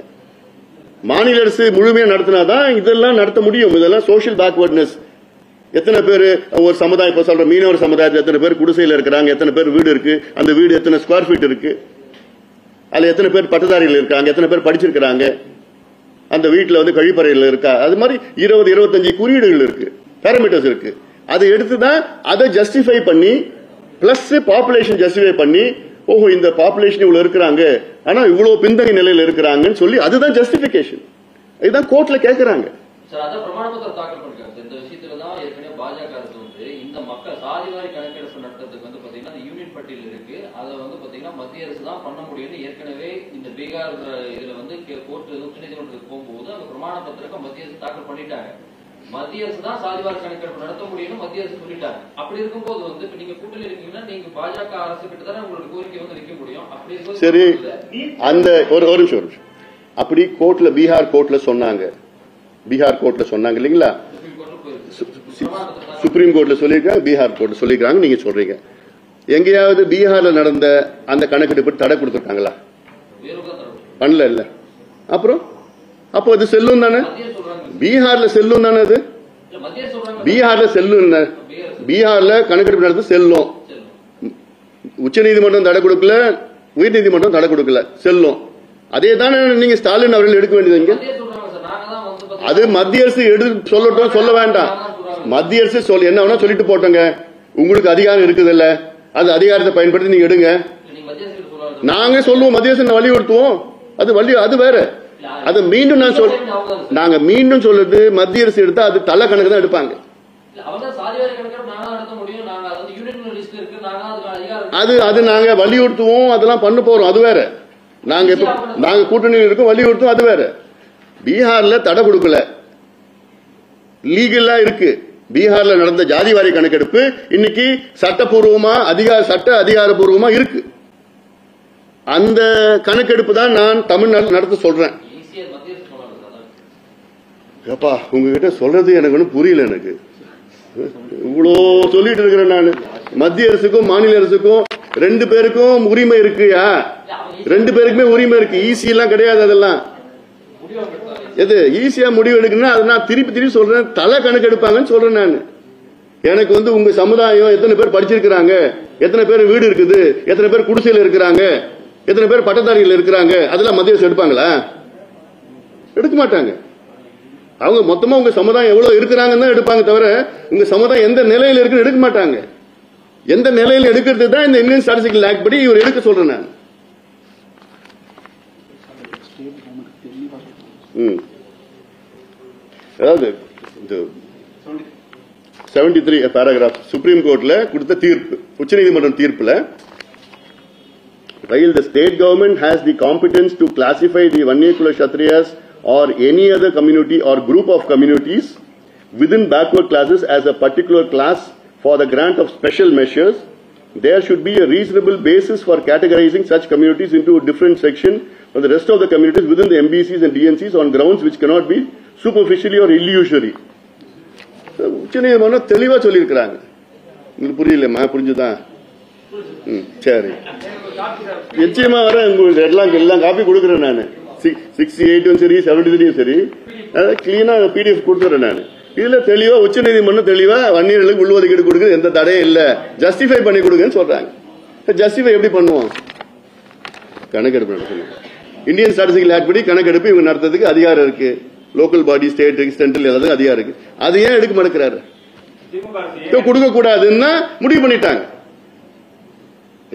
மாநில அரசு முழுமையா நடத்தினாதான் இதெல்லாம் நடத்த முடியும். இதெல்லாம் சோசியல் பேக்வர்ட்னஸ். எத்தனை பேர் ஒரு சமுதாயம், இப்ப சொல்ற மீனவர் சமுதாயத்தில் எத்தனை பேர் குடிசையில் இருக்கிறாங்க, எத்தனை பேர் வீடு இருக்கு, அந்த வீடு எத்தனை ஸ்கொயர் ஃபீட் இருக்கு, அதுல எத்தனை பேர் பட்டதாரிகள் இருக்காங்க, எத்தனை பேர் படிச்சிருக்கிறாங்க, அந்த வீட்டுல வந்து கழிப்பறைகள் இருக்கா, அது மாதிரி 20-25 குறியீடுகள் இருக்கு, பாராமீட்டர்ஸ் இருக்கு. அதை எடுத்துதான் அதை ஜஸ்டிஃபை பண்ணி பிளஸ் பாப்புலேஷன் ஜஸ்டிஃபை பண்ணி, ஓஹோ இந்த பாப்புலேஷன் இவ்வளவு இருக்கிறாங்க, ஆனா இவ்வளவு பின்தங்கிய நிலையில் இருக்கிறாங்கன்னு சொல்லி அதுதான் ஜஸ்டிபிகேஷன். இதுதான் கோர்ட்ல கேட்கிறாங்க. இந்த விஷயத்துல தான் ஏற்கனவே பாஜக அரசு வந்து இந்த மக்கள் சாதிவாரி கணக்கெடுப்பு நடத்துறதுக்கு வந்து பாத்தீங்கன்னா யூனியன் பட்டியல் இருக்கு, அதை வந்து பாத்தீங்கன்னா மத்திய அரசு தான் பண்ண முடியும்னு ஏற்கனவே இந்த பீகார் இதுல வந்து கோர்ட் உச்ச நீதிமன்றத்துக்கு போகும்போது அந்த பிரமாண பத்திரத்தை மத்திய அரசு தாக்கல் பண்ணிட்டாங்க. மத்திய அரசு தான் சாதிவாரி கணக்கெடுப்பு நடத்த முடியும்னு மத்திய அரசு சொல்லிட்டாங்க. அப்படி இருக்கும்போது வந்து இப்ப நீங்க கூட்டணி இருக்கீங்கன்னா நீங்க பாஜக அரசு கிட்ட தானே உங்களோட கோரிக்கை வந்து வைக்க முடியும். அப்படி இருக்கும்போது சரி, அந்த ஒரு நிமிஷம் அப்படி கோர்ட்ல பீகார் கோர்ட்ல சொன்னாங்க இல்லைங்களா? சுப்ரீம் கோர்ட்ல சொல்லியிருக்காங்க, பீகார் கோர்ட்ல சொல்லியிருக்காங்க. நீங்க சொல்றீங்க எங்கேயாவது பீகார்ல நடந்த அந்த கணக்கெடுப்பு தடை கொடுத்துருக்காங்களா? பண்ணல இல்ல. அப்புறம் அப்போ அது செல்லும் தானே, பீகார்ல செல்லும் தானே, அது பீகார்ல செல்லும். பீகார்ல கணக்கெடுப்பு நடந்து செல்லும். உச்ச நீதிமன்றம் தடை கொடுக்கல, உயர் நீதிமன்றம் தடை கொடுக்கல, செல்லும். அதே தானே நீங்க ஸ்டாலின் அவர்கள் எடுக்க வேண்டியது. அது மத்திய அரசு சொல்லட்டும், சொல்ல வேண்டாம். மத்திய அரசு என்ன வேணா சொல்லிட்டு போட்டோங்க, உங்களுக்கு அதிகாரம் இருக்குது இல்ல, அது அதிகாரத்தை பயன்படுத்தி நீங்க எடுங்க. நாங்க சொல்லுவோம், மத்திய அரசு வலியுறுத்துவோம். அது வேற. அது மீண்டும் நாங்க மீண்டும் சொல்றது, மத்திய அரசு எடுத்தா அது தலை கணக்கு தான் எடுப்பாங்க. அது நாங்க வலியுறுத்துவோம், அதெல்லாம் பண்ண போறோம். அது வேற. நாங்க கூட்டணி இருக்கோம், வலியுறுத்துவோம். அது வேற. பீகார்ல தடை கொடுக்கல, லீகலா இருக்கு. பீகார்ல நடந்த ஜாதிவாரி கணக்கெடுப்பு இன்னைக்கு சட்டப்பூர்வமா சட்ட அதிகாரப்பூர்வமா இருக்கு. அந்த கணக்கெடுப்பு தான் நான் தமிழ்நாட்டில் நடத்த சொல்றேன். அப்பா உங்ககிட்ட சொல்றது எனக்கு ஒன்றும் புரியல. எனக்கு இவ்வளோ சொல்லிட்டு இருக்கிறேன் நான். மத்திய அரசுக்கும் மாநில அரசுக்கும் ரெண்டு பேருக்கும் உரிமை இருக்குயா, ரெண்டு பேருக்குமே உரிமை இருக்கு. ஈஸி எல்லாம் கிடையாது. அதெல்லாம் எது ஈஸியா முடிவு எடுக்கணும்னா அது நான் திருப்பி சொல்றேன், தலை கணக்கு எடுப்பாங்கன்னு சொல்றேன் நான். எனக்கு வந்து உங்க சமுதாயம் எத்தனை பேர் படிச்சிருக்கிறாங்க, எத்தனை பேர் வீடு இருக்குது, எத்தனை பேர் குடிசையில் இருக்கிறாங்க, எத்தனை பேர் பட்டதாரிகள் இருக்கிறாங்க, அதெல்லாம் மத்திய அரசு எடுப்பாங்களா? எடுக்க மாட்டாங்க. அவங்க மொத்தமா உங்க சமுதாயம் எவ்வளவு இருக்கிறாங்கன்னு தான் எடுப்பாங்க தவிர உங்க சமுதாயம் எந்த நிலையில இருக்குன்னு எடுக்க மாட்டாங்க. எந்த நிலையில எடுக்கிறது தான் இந்த இந்தியன் ஸ்டாட்டிஸ்டிக்கல் ஆக்ட் படி இவர் எடுக்க சொல்றேன் நான். அதாவது 73 paragraph சுப்ரீம் கோர்ட்ல கொடுத்த தீர்ப்பு, உச்சநீதிமன்றம் தீர்ப்புல, while the state government has the competence to classify the Vanniyakula Kshatriyas or any other community or group of communities within backward classes as a particular class for the grant of special measures, there should be a reasonable basis for categorizing such communities into a different section from the rest of the communities within the MBCs and DNCs on grounds which cannot be superficially or illusory. உச்சநீதிமன்றம் தெளிவா சொல்லியிருக்கிறாங்க. உங்களுக்கு புரியலமா? புரிஞ்சுதான்? சரி, நிச்சயமா வர உங்களுக்கு எல்லாம் copy கொடுக்குறேன் நான். 68 சரி 73 சரி கிளீனா PDF கொடுத்துறேன் நான். இதுல தெளிவா உச்சநீதிமன்றம் தெளிவா வன்னியர்களுக்கு உள்ஒதுக்கீடு கொடுக்குறது எந்த தடையும் இல்ல, ஜஸ்டிஃபை பண்ணி கொடுங்கன்னு சொல்றாங்க. ஜஸ்டிஃபை எப்படி பண்ணுவோம்? கணக்கெடுப்பு நடத்தணும். இந்தியன் ஸ்டாட்டிஸ்டிக்கல் ஆக்ட் படி கணக்கெடுப்பு இவங்க நடத்துறதுக்கு அதிகாரம் இருக்கு. லோக்கல் பாடி, ஸ்டேட், சென்ட்ரல் எல்லாத்துக்கும் அதிகாரம் இருக்கு. அது ஏன் எடுக்க மாட்டேங்கிறாரு? கொடுக்க கூடாதுன்னா முடிவு பண்ணிட்டாங்க.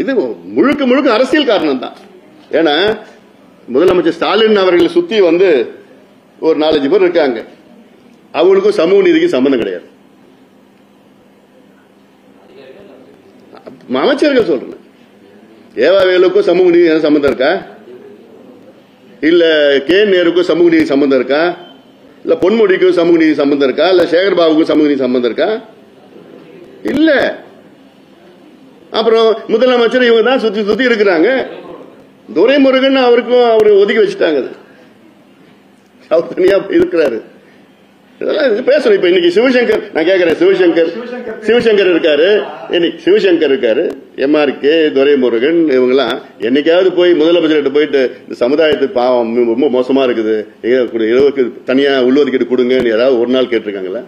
இது முழுக்க அரசியல் காரணம் தான். ஏன்னா முதலமைச்சர் ஸ்டாலின் அவர்களை சுத்தி வந்து ஒரு 4-5 பேர் இருக்காங்க. அவங்களுக்கும் சமூக நீதிக்கும் சம்பந்தம் கிடையாது. அமைச்சர்கள் சொல்றேன். ஏவாவேலுக்கும் சமூக நீதி சம்பந்தம் இருக்கா? இல்ல நேருக்கும் சமூக நீதி சம்பந்தம் இருக்கா? இல்ல பொன்முடிக்கும் சமூக நீதி சம்பந்தம் இருக்கா? இல்ல சேகர்பாபுக்கும் சமூக நீதி சம்பந்தம் இருக்கா? இல்ல. அப்புறம் முதலமைச்சர் இவங்க தான் சுத்தி இருக்கிறாங்க. துரைமுருகன் அவருக்கும் அவர் ஒதுக்கி வச்சுட்டாங்க. அவர் தனியா இருக்கிறாரு. இதெல்லாம் பேசணும். இப்ப இன்னைக்கு சிவசங்கர், நான் கேட்கிறேன், சிவசங்கர் இருக்காரு, இன்னைக்கு சிவசங்கர் இருக்காரு, MRK, துரைமுருகன், இவங்கெல்லாம் என்னைக்காவது போய் முதலமைச்சர்கிட்ட போயிட்டு இந்த சமுதாயத்துக்கு பாவம் ரொம்ப மோசமா இருக்குது, இரவுக்கு தனியா உள்ளொதுக்கீடு கொடுங்கன்னு ஏதாவது ஒரு நாள் கேட்டிருக்காங்களா?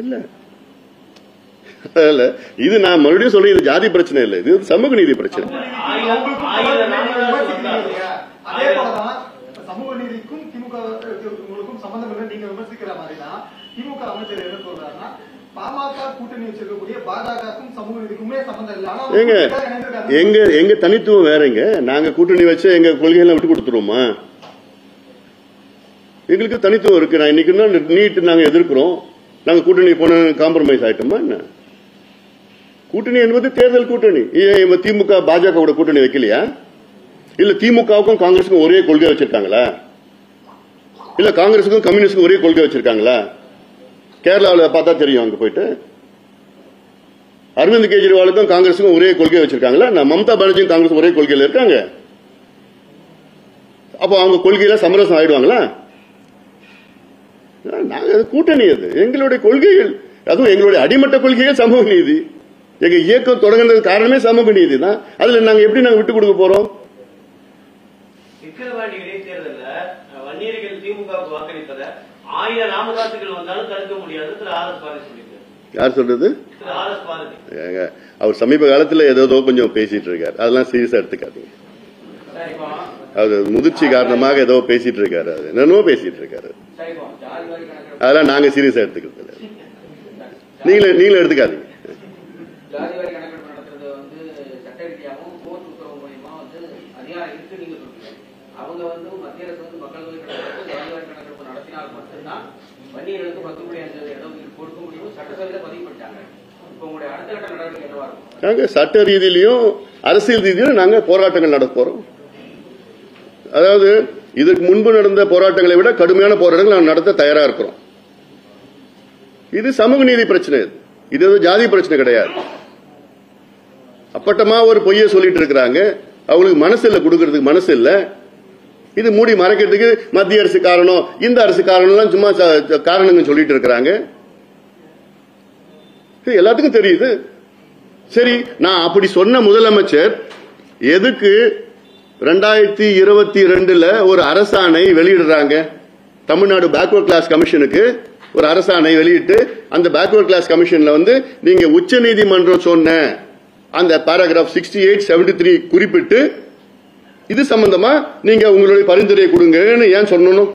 இல்ல. இது நான் மறுபடியும் சொல்றேன், இது ஜாதி பிரச்சனை இல்ல, இது சமூக நீதி பிரச்சனை. சமூக நீதிக்கும் திமுகவுக்கும் சம்பந்தம் இல்லை நீங்க விமர்சிக்கிற மாதிரிதான் திமுக அமைச்சர் என்ன சொல்றாருன்னா, பாமக கூட்டணி வச்சிருக்கக்கூடிய பாஜகவுக்கும் சமூக நீதிக்குமே சம்பந்தம் இல்லை. எங்க தனித்துவம் வேறங்க. நாங்க கூட்டணி வச்சு எங்க கொள்கையெல்லாம் விட்டு கொடுத்துருவோமா? எங்களுக்கு தனித்துவம் இருக்கு. நான் இன்னைக்கு நீட் நாங்க எதிர்க்கிறோம், நாங்க கூட்டணி போன காம்ப்ரமைஸ் ஆயிட்டோமா என்ன? கூட்டணி என்பது தேர்தல் கூட்டணி. திமுக பாஜக கூட்டணி வைக்கலையா? இல்ல திமுகவுக்கும் காங்கிரஸுக்கும் ஒரே கொள்கை வச்சிருக்காங்களா? இல்ல காங்கிரஸுக்கும் கம்யூனிஸ்டுக்கும் ஒரே கொள்கை வச்சிருக்காங்களா? கேரளாவில் பார்த்தா தெரியும். அங்க போயிட்டு அரவிந்த் கெஜ்ரிவாலுக்கும் காங்கிரஸுக்கும் ஒரே கொள்கை வச்சிருக்காங்களா? மம்தா பானர்ஜியும் காங்கிரஸ் ஒரே கொள்கையில் இருக்காங்க. அப்போ அவங்க கொள்கையில சமரசம் ஆயிடுவாங்களா? நாங்க கூட்டணி, அது எங்களுடைய கொள்கைகள், அதுவும் எங்களுடைய அடிமட்ட கொள்கைகள் சமூக நீதி. எங்க இயக்கம் தொடங்குறது காரணமே சமூக நீதி தான். அதுல நாங்க எப்படி விட்டு கொடுக்க போறோம்? விக்கிரவாண்டி இடைத்தேர்தல்ல வன்னியர்கள் திமுகவுக்கு வாக்களிப்பதை 1000 ராமதாசுகள் வந்தாலும் தடுக்க முடியாது திரு ஆர்.எஸ். பாரதி சொல்லியிருக்காரு. யார் சொல்றது? திரு ஆர்.எஸ். பாரதி. அவர் சமீப காலத்துல ஏதோ கொஞ்சம் பேசிட்டு இருக்காரு. அதெல்லாம் சீரியஸா எடுத்துக்காதீங்க. அது முதிர்ச்சி காரணமாக ஏதோ பேசிட்டு இருக்காரு. அது என்னன்னோ பேசிட்டு இருக்காரு. அதெல்லாம் நாங்க சீரியஸா எடுத்துக்கிறது இல்லை. நீங்களும் எடுத்துக்காதீங்க. ஜாதிவாரி கணக்கெடுப்பு நடத்துறது வந்து சட்ட ரீதியாகவும் கோர்ட் உத்தரவு மூலியமா வந்து அதிகாரம் இருக்கு நீங்க சொல்றீங்க. அவங்க வந்து மத்திய அரசு வந்து மக்கள் தொகை கணக்கெடுப்பு ஜாதிவாரி கணக்கெடுப்பு நடத்தினால் மட்டும்தான் வன்னியர்களுக்கு 10.5 இடம் கொடுக்க முடியும் சட்டசபையில பதிவு பண்ணிட்டாங்க. இப்ப உங்களுடைய அடுத்த கட்ட நடவடிக்கை என்னவா இருக்கும்? நாங்க சட்ட ரீதியிலையும் அரசியல் ரீதியிலும் நாங்க போராட்டங்கள் நடத்த போறோம். அதாவது இதுக்கு முன்பு நடந்த போராட்டங்களை விட கடுமையான போராட்டங்கள் நாங்கள் நடத்த தயாரா இருக்கிறோம். இது சமூக நீதி பிரச்சனை, இது ஜாதி பிரச்சனை கிடையாது. அப்பட்டமா ஒரு பொய்ய சொல்லிட்டு இருக்கிறாங்க. அவங்களுக்கு மனசு இல்ல, கொடுக்கறதுக்கு மனசு இல்ல. இது மூடி மறைக்கிறதுக்கு மத்திய அரசு காரணம், இந்த அரசு காரணம், சும்மா காரணங்கள் சொல்லிட்டு இருக்கிறாங்க. எல்லாத்துக்கும் தெரியுது. சரி, நான் அப்படி சொன்ன முதலமைச்சர் எதுக்கு 2022 ஒரு அரசாணை வெளியிடுறாங்க? தமிழ்நாடு பேக்வர்ட் கிளாஸ் கமிஷனுக்கு ஒரு அரசாணை வெளியிட்டு அந்த பேக்வர்ட் கிளாஸ் கமிஷன்ல வந்து நீங்க உச்ச நீதிமன்றம் சொன்ன அந்த பாராகிராஃப் 68, 73 குறிப்பிட்டு இது சம்பந்தமா நீங்க உங்களுடைய பரிந்துரை கொடுங்கன்னு ஏன் சொல்லணும்?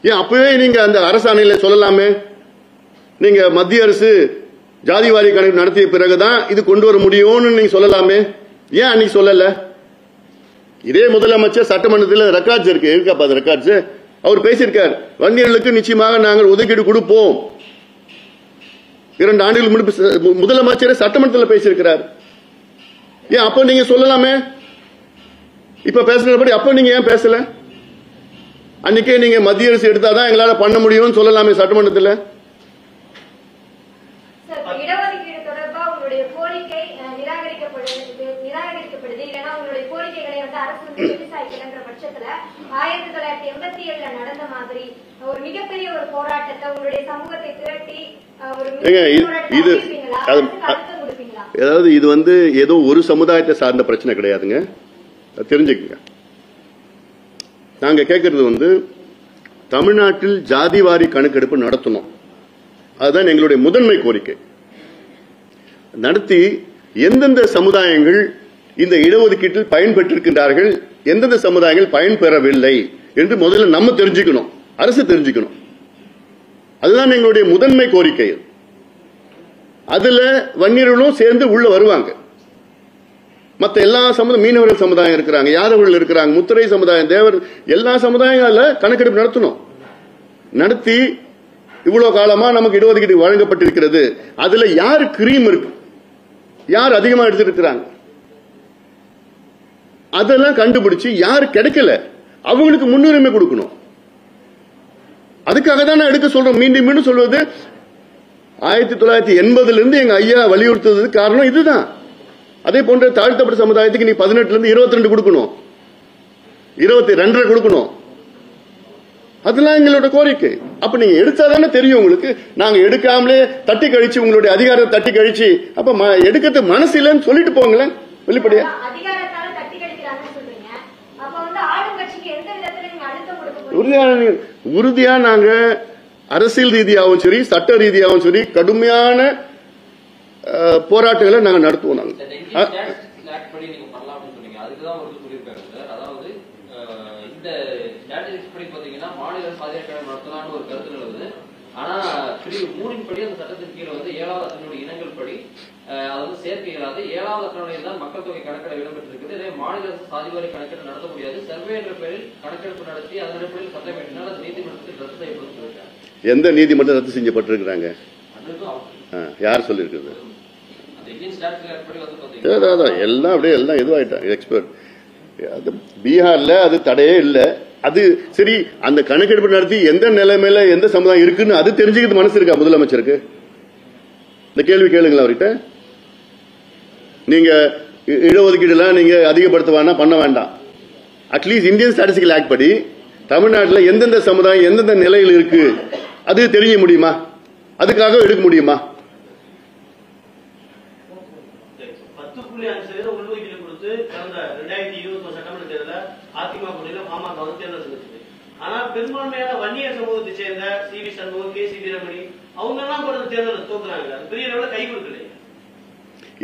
ஏன் அப்பவே நீங்க அந்த அரசாணையில சொல்லலாமே? நீங்க மத்திய அரசு ஜாதிவாரி கணக்கு நடத்திய பிறகுதான் இது கொண்டு வர முடியும்னு நீங்க சொல்லலாமே? ஏன் அன்னைக்கு சொல்லல? இதே முதலமைச்சர் சட்டமன்றத்தில் ரெக்கார்ட்ஸ் இருக்கா ரெக்கார்ட்ஸ் அவர் பேசியிருக்கார். வன்னியர்களுக்கு நிச்சயமாக நாங்கள் ஒதுக்கீடு கொடுப்போம். 2 ஆண்டுகள் முன்பு முதலமைச்சர் சட்டமன்றத்தில் பேசியிருக்கிறார். ஏன் அப்ப நீங்க சொல்லலாமே? இப்ப பேசுறபடி அப்ப நீங்க ஏன் பேசல? அன்னைக்கே நீங்க மத்திய அரசு எடுத்தாதான் எங்களால பண்ண முடியும்னு சொல்லலாமே சட்டமன்றத்தில். இடஒதுக்கீடு தொடர்பா உங்களுடைய கோரிக்கை நிராகரிக்கப்படுது இல்லைன்னா உங்களுடைய கோரிக்கைகளை வந்து அரசு செவிசாய்க்கிற பட்சத்துல 1987 நடந்த மாதிரி ஒரு மிகப்பெரிய ஒரு போராட்டத்தை உங்களுடைய சமூகத்தை திரட்டி அதாவது இது வந்து ஏதோ ஒரு சமுதாயத்தை சார்ந்த பிரச்சனை கிடையாதுங்க, தெரிஞ்சுக்கங்க. நாங்க கேட்கறது வந்து தமிழ்நாட்டில் ஜாதிவாரி கணக்கெடுப்பு நடத்தணும். அதுதான் எங்களுடைய முதன்மை கோரிக்கை. நடத்தி எந்தெந்த சமுதாயங்கள் இந்த இடஒதுக்கீட்டில் பயன்பெற்றிருக்கின்றார்கள், எந்தெந்த சமுதாயங்கள் பயன்பெறவில்லை என்று முதல்ல நம்ம தெரிஞ்சுக்கணும், அரசு தெரிஞ்சுக்கணும். அதுதான் எங்களுடைய முதன்மை கோரிக்கை. அதுல வன்னியர்களும் சேர்ந்து உள்ள வருவாங்க. மற்ற எல்லா சமுதாயம், மீனவர்கள் சமுதாயம் இருக்கிறாங்க, யாதவர்கள் இருக்கிறாங்க, முத்திரை சமுதாயம், தேவர், எல்லா சமுதாயங்கள கணக்கெடுப்பு நடத்தணும். நடத்தி இவ்வளவு காலமா நமக்கு இடஒதுக்கீடு வழங்கப்பட்டிருக்கிறது, அதுல யார் கிரீம் இருக்கு, யார் அதிகமா எடுத்திருக்கிறாங்க, அதெல்லாம் கண்டுபிடிச்சு யார் கிடைக்கல அவங்களுக்கு முன்னுரிமை கொடுக்கணும். அதுக்காக தான் நான் எடுக்க சொல்றோம். மீண்டும் மீண்டும் சொல்வது 1980 எங்க ஐயா வலியுறுத்தது காரணம் இதுதான். அதே போன்ற தாழ்த்தப்பட்ட சமுதாயத்துக்கு நீ 18 22 கொடுக்கணும், 22 கொடுக்கணும். அதெல்லாம் எங்களோட கோரிக்கை. அப்ப நீங்க எடுத்தாதானே தெரியும் உங்களுக்கு. நாங்க எடுக்காமலே தட்டி கழிச்சு உங்களுடைய அதிகாரத்தை தட்டி கழிச்சு அப்ப எடுக்கிறது மனசு இல்லைன்னு சொல்லிட்டு போங்களேன் வெளிப்படையா. உறுதியா நாங்க அரசியல் ரீதியாகவும் சரி சட்ட ரீதியாகவும் சரி கடுமையான போராட்டங்களை நாங்க நடத்துவோம். நாங்க மாநில பாதுகாப்பு நடத்தலாம்னு ஒரு கருத்து நிலவுது. ஆனா பிரிவு 3 படி அந்த சட்டத்தின் கீழே வந்து 7வது அட்டவணையுடைய இனங்கள் படி அதாவது சேர்க்கைகளாக 7வது அட்டவணையில் தான் மக்கள் தொகை கணக்கெடு இடம்பெற்றிருக்குது. இதே மாநில அரசு சாதிவாரி கணக்கெடு நடத்த முடியாது, சர்வே என்ற பெயரில் கணக்கெடுப்பு நடத்தி அதன் அடிப்படையில் சட்டம் ஏற்றினால் அது நீதிமன்றத்தில் ரத்து செய்யப்படும் சொல்லியிருக்காங்க. எந்த நீதிமன்றம் ரத்து செய்யப்பட்டிருக்கிறாங்க? யார் சொல்லியிருக்கிறது? எல்லாம் அப்படியே எல்லாம் இதுவாயிட்டாங்க எக்ஸ்பர்ட். பீகார்ல அது தடையே இல்லை, அது சரி, அந்த கணக்கெடுப்பு நடத்தி எந்த நிலைமையில எந்த சமுதாயம் இருக்குன்னு அது தெரிஞ்சுக்கிறது மனசு இருக்கா முதலமைச்சருக்கு? இந்த கேள்வி கேளுங்களா அவர்கிட்ட. நீங்க இடஒதுக்கீடுலாம் நீங்க அதிகப்படுத்துவானா பண்ண வேண்டாம். அட்லீஸ்ட் இந்தியன் ஸ்டாட்டிஸ்டிக்கல் ஆக்ட் படி தமிழ்நாட்டில் எந்தெந்த சமுதாயம் எந்தெந்த நிலையில் இருக்கு அது தெரிய முடியுமா? அதுக்காக எடுக்க முடியுமா? 10.5% உள்ஒதுக்கீடு கொடுத்து கடந்த 2021 சட்டமன்ற தேர்தலில் அதிமுக கூட்டணியில பாமக வந்து தேர்தல் சந்திச்சது. ஆனா பெரும்பான்மையான வன்னியர் சமூகத்தை சேர்ந்த சி.வி. சண்முகம், கே.சி. வீரமணி அவங்க எல்லாம் கூட தேர்தலில் தோக்குறாங்க. அது பெரிய அளவில் கை கொடுக்கல.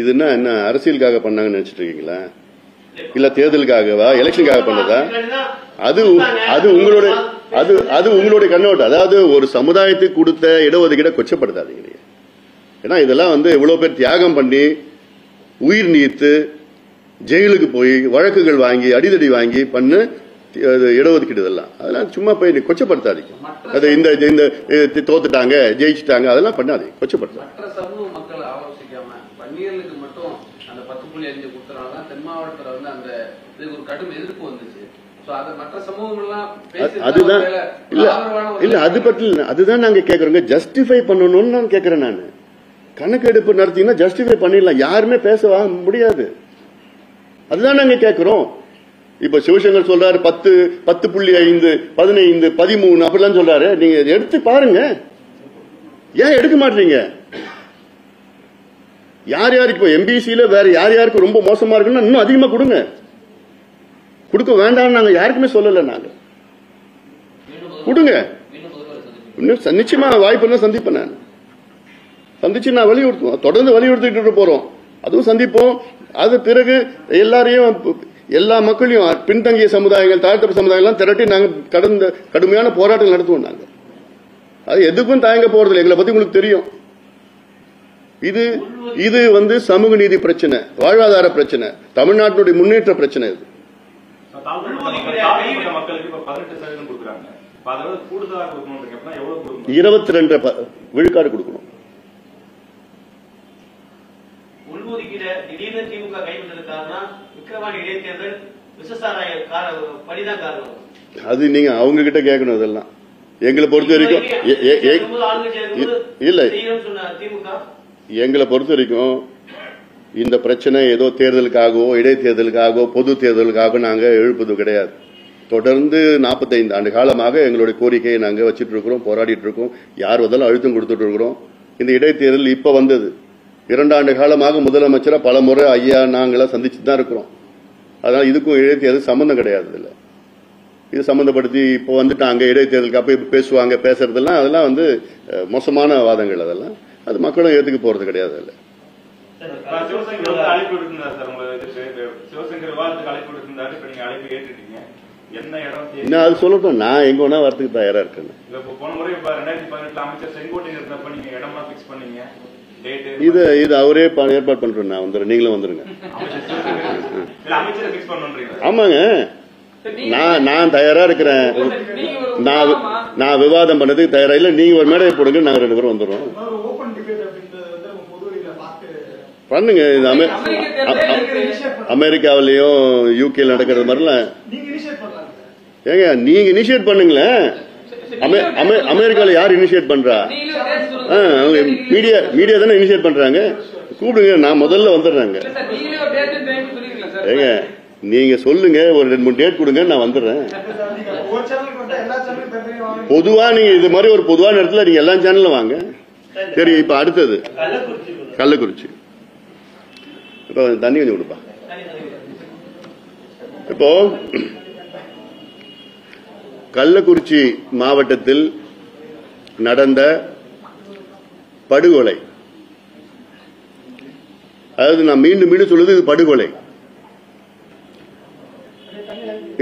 இது என்ன அரசியலுக்காக பண்ணாங்கன்னு நினைச்சிட்டு இருக்கீங்களா? இல்ல தேர்தலுக்காகவா, எலெக்ஷனுக்காக பண்ணதா? அது உங்களுடைய கண்ணோட்டம். அதாவது ஒரு சமுதாயத்துக்கு கொடுத்த இடஒதுக்கீட கொச்சப்படுத்தாதீங்க. ஏன்னா இதெல்லாம் வந்து இவ்வளவு பேர் தியாகம் பண்ணி உயிர் நீத்து ஜெயிலுக்கு போய் வழக்குகள் வாங்கி அடிதடி வாங்கி பண்ண இடஒதுக்கீடு இதெல்லாம் அதெல்லாம் சும்மா போய் கொச்சப்படுத்தாதீங்க. அது இந்த தோத்துட்டாங்க ஜெயிச்சுட்டாங்க அதெல்லாம் பண்ணாதீங்க, கொச்சப்படுத்தாங்க. மற்ற சமூக மக்கள் ஆலோசிக்காம வன்னியர்களுக்கு மட்டும் அந்த 10.5 கொடுத்தனால தென் மாவட்டத்தில் வந்து அந்த இதுக்கு ஒரு கடும் எதிர்ப்பு வந்துச்சு. அதுதான் இல்ல அது பற்றி அதுதான் நாங்க கேக்குறோங்க. ஜஸ்டிஃபை பண்ணணும்னு நான் கேக்குறேன். நான் கணக்கெடுப்பு நடத்தினா ஜஸ்டிஃபை பண்ணிடலாம், யாருமே பேச முடியாது. அதுதான் நாங்க கேக்குறோம். இப்ப சிவசங்கர் சொல்றாரு 10.5 15 13 அப்படிலாம் சொல்றாரு. நீங்க எடுத்து பாருங்க, ஏன் எடுக்க மாட்டீங்க? யார் யாருக்கு இப்போ எம்பிசியில வேற யார் யாருக்கு ரொம்ப மோசமா இருக்குன்னா இன்னும் அதிகமா கொடுங்க. கொடுக்க வேண்டாம் நாங்க யாருக்குமே சொல்லல. நாங்க கொடுங்க, நிச்சயமா வாய்ப்பு சந்திப்பேன். நான் சந்திச்சு நான் வலியுறுத்துவோம், தொடர்ந்து வலியுறுத்திட்டு போறோம். அதுவும் சந்திப்போம். அது பிறகு எல்லாரையும் எல்லா மக்களையும் பின்தங்கிய சமுதாயங்கள் தாழ்த்தப்பட்ட சமுதாயங்கள் திரட்டி நாங்க கடுமையான போராட்டங்கள் நடத்துவோம். நாங்க அது எதுக்கும் தயங்க போறதில்லை. எங்களை பத்தி உங்களுக்கு தெரியும். இது வந்து சமூக நீதி பிரச்சனை, வாழ்வாதார பிரச்சனை, தமிழ்நாட்டினுடைய முன்னேற்ற பிரச்சனை. இது மக்களுக்கு 18% கொடுக்குறாங்க. 22 விழுக்காடு கொடுக்கணும். உள்ஒதுக்கீடு திடீர்னு திமுக கைவிட்டது காரணம் விக்கிரவாண்டி இடைத்தேர்தல் விசசாராய படிதான் காரணம். அது நீங்க அவங்க கிட்ட கேட்கணும். இதெல்லாம் எங்களை பொறுத்த வரைக்கும் இல்ல, எங்களை பொறுத்த வரைக்கும் இந்த பிரச்சனை ஏதோ தேர்தலுக்காகவோ இடைத்தேர்தலுக்காகவோ பொது தேர்தலுக்காக நாங்க எழுப்பது கிடையாது. தொடர்ந்து 45 ஆண்டு காலமாக எங்களுடைய கோரிக்கையை நாங்க வச்சிட்டு இருக்கிறோம், போராடிட்டு இருக்கோம். யார் வந்தாலும் அழுத்தம் கொடுத்துட்டு இருக்கிறோம். இந்த இடைத்தேர்தல் இப்ப வந்தது. 2 ஆண்டு காலமாக முதலமைச்சரை பல முறை ஐயா நாங்களாம் சந்திச்சுட்டு தான் இருக்கிறோம். அதனால இதுக்கும் இடைத்தேர்தல் சம்பந்தம் கிடையாது. இல்ல இது சம்பந்தப்படுத்தி இப்போ வந்துட்டாங்க இடைத்தேர்தலுக்கு அப்ப இப்ப பேசுவாங்க பேசுறதெல்லாம் அதெல்லாம் வந்து மோசமான வாதங்கள். அதெல்லாம் அது மக்களும் ஏத்துக்க போறது கிடையாது. இல்ல நான் அது சொல்லட்டும், நான் எங்க வேணா வரத்துக்கு தயாரா இருக்கேன். இது அவரே ஏற்பாடு பண்றேன். நான் வந்துடுறேன், நீங்களும் வந்துருங்க. ஆமாங்க, நான் தயாரா இருக்கிறேன். நான் விவாதம் பண்ணதுக்கு தயாரா இல்ல. நீங்க ஒரு மேடையை போடுங்க, நாங்க 2 பேரும் வந்துடுறோம். பண்ணுங்க. அமெரிக்காவிலயும் யூகேல நடக்கிறது மாதிரிலாம் ஏங்க நீங்க இனிஷியேட் பண்ணுங்களேன். அமெரிக்கால யார் இனிஷியேட் பண்றா? மீடியா தானே இனிஷியேட் பண்றாங்க. கூப்பிடுங்க, நான் முதல்ல வந்துடுறேங்க. ஏங்க நீங்க சொல்லுங்க, ஒரு 2-3 டேட் கொடுங்க, நான் வந்துடுறேன். பொதுவா நீங்க இது மாதிரி ஒரு பொதுவான இடத்துல நீங்க எல்லா சேனலும் வாங்க. சரி, இப்ப அடுத்தது கள்ளக்குறிச்சி. இப்ப தண்ணி கொஞ்சம் கொடுப்பா. இப்போ கள்ளக்குறிச்சி மாவட்டத்தில் நடந்த படுகொலை, அதாவது நான் மீண்டும் மீண்டும் சொல்லுது, இது படுகொலை.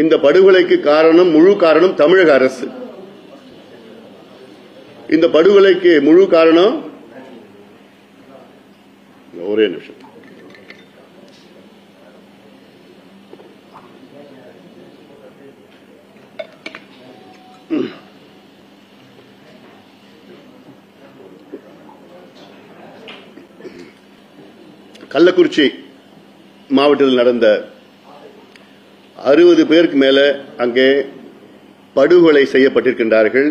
இந்த படுகொலைக்கு காரணம், முழு காரணம் தமிழக அரசு. இந்த படுகொலைக்கு முழு காரணம், ஒரே நிமிஷம், கள்ளக்குறிச்சி மாவட்டத்தில் நடந்த 60 பேருக்கு மேல அங்கே படுகொலை செய்யப்பட்டிருக்கின்றார்கள்.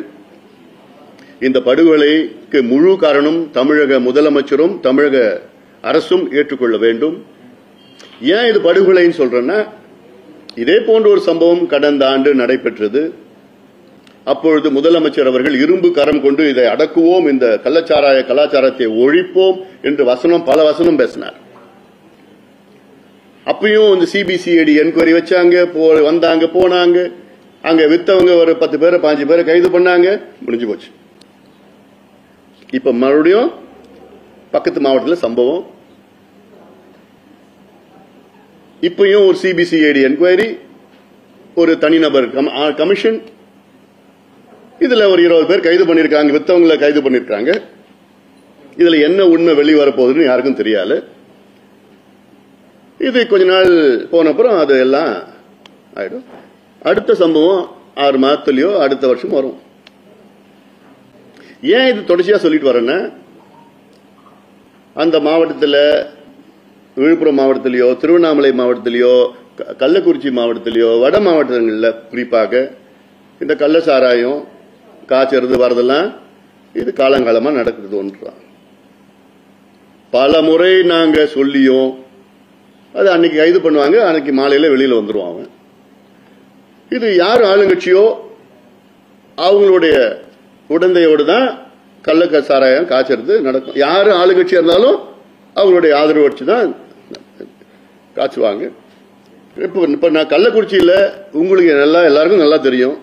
இந்த படுகொலைக்கு முழு காரணம் தமிழக முதலமைச்சரும் தமிழக அரசும் ஏற்றுக்கொள்ள வேண்டும். ஏன் இது படுகொலைன்னு சொல்றேன்னா, இதே போன்ற ஒரு சம்பவம் கடந்த ஆண்டு நடைபெற்றது. அப்பொழுது முதலமைச்சர் அவர்கள் இரும்பு கரம் கொண்டு இதை அடக்குவோம், இந்த கள்ளச்சாராய கலாச்சாரத்தை ஒழிப்போம் என்று பல வசனம் பேசினார். அப்பயும் இந்த சிபிசிஐடி என்கொயரி வச்சாங்க, வந்தாங்க போனாங்க, அங்க வித்தவங்க ஒரு 10 பேரை 5 பேரை கைது பண்ணாங்க, முடிஞ்சு போச்சு. இப்ப மறுபடியும் பக்கத்து மாவட்டத்தில் சம்பவம். இப்பயும் ஒரு சிபிசிஐடி என்கொயரி, ஒரு தனிநபர் கமிஷன், இதுல ஒரு 20 பேர் கைது பண்ணிருக்காங்க, வித்தவங்களை கைது பண்ணிருக்காங்க. இதுல என்ன உண்மை வெளிவர போகுதுன்னு யாருக்கும் தெரியாது. இது கொஞ்ச நாள் போன அப்புறம் அது எல்லாம் ஆயிடும். அடுத்த சம்பவம் 6 மாதத்திலயோ அடுத்த வருஷம் வரும். ஏன் இது தொடர்ச்சியா சொல்லிட்டு வரேன்னா, அந்த மாவட்டத்தில் விழுப்புரம் மாவட்டத்திலேயோ திருவண்ணாமலை மாவட்டத்திலேயோ கள்ளக்குறிச்சி மாவட்டத்திலேயோ வட மாவட்டங்களில் குறிப்பாக இந்த கள்ள சாராயம் காய்ச்சறது வரதெல்லாம் இது காலங்காலமாக நடக்கிறது ஒன்றுதான். பல முறை நாங்க சொல்லியும் அது அன்னைக்கு கைது பண்ணுவாங்க, அன்னைக்கு மாலையில வெளியில வந்துருவான் அவன். இது யார் ஆளுங்கட்சியோ அவங்களுடைய உடந்தையோடு தான் கள்ள சாராயம் காய்ச்சறது நடக்கும். யாரு ஆளுங்கட்சியா இருந்தாலும் அவங்களுடைய ஆதரவு வச்சு தான் காய்ச்சுவாங்க. இப்ப நான் கள்ளக்குறிச்சியில உங்களுக்கு எல்லாருக்கும் நல்லா தெரியும்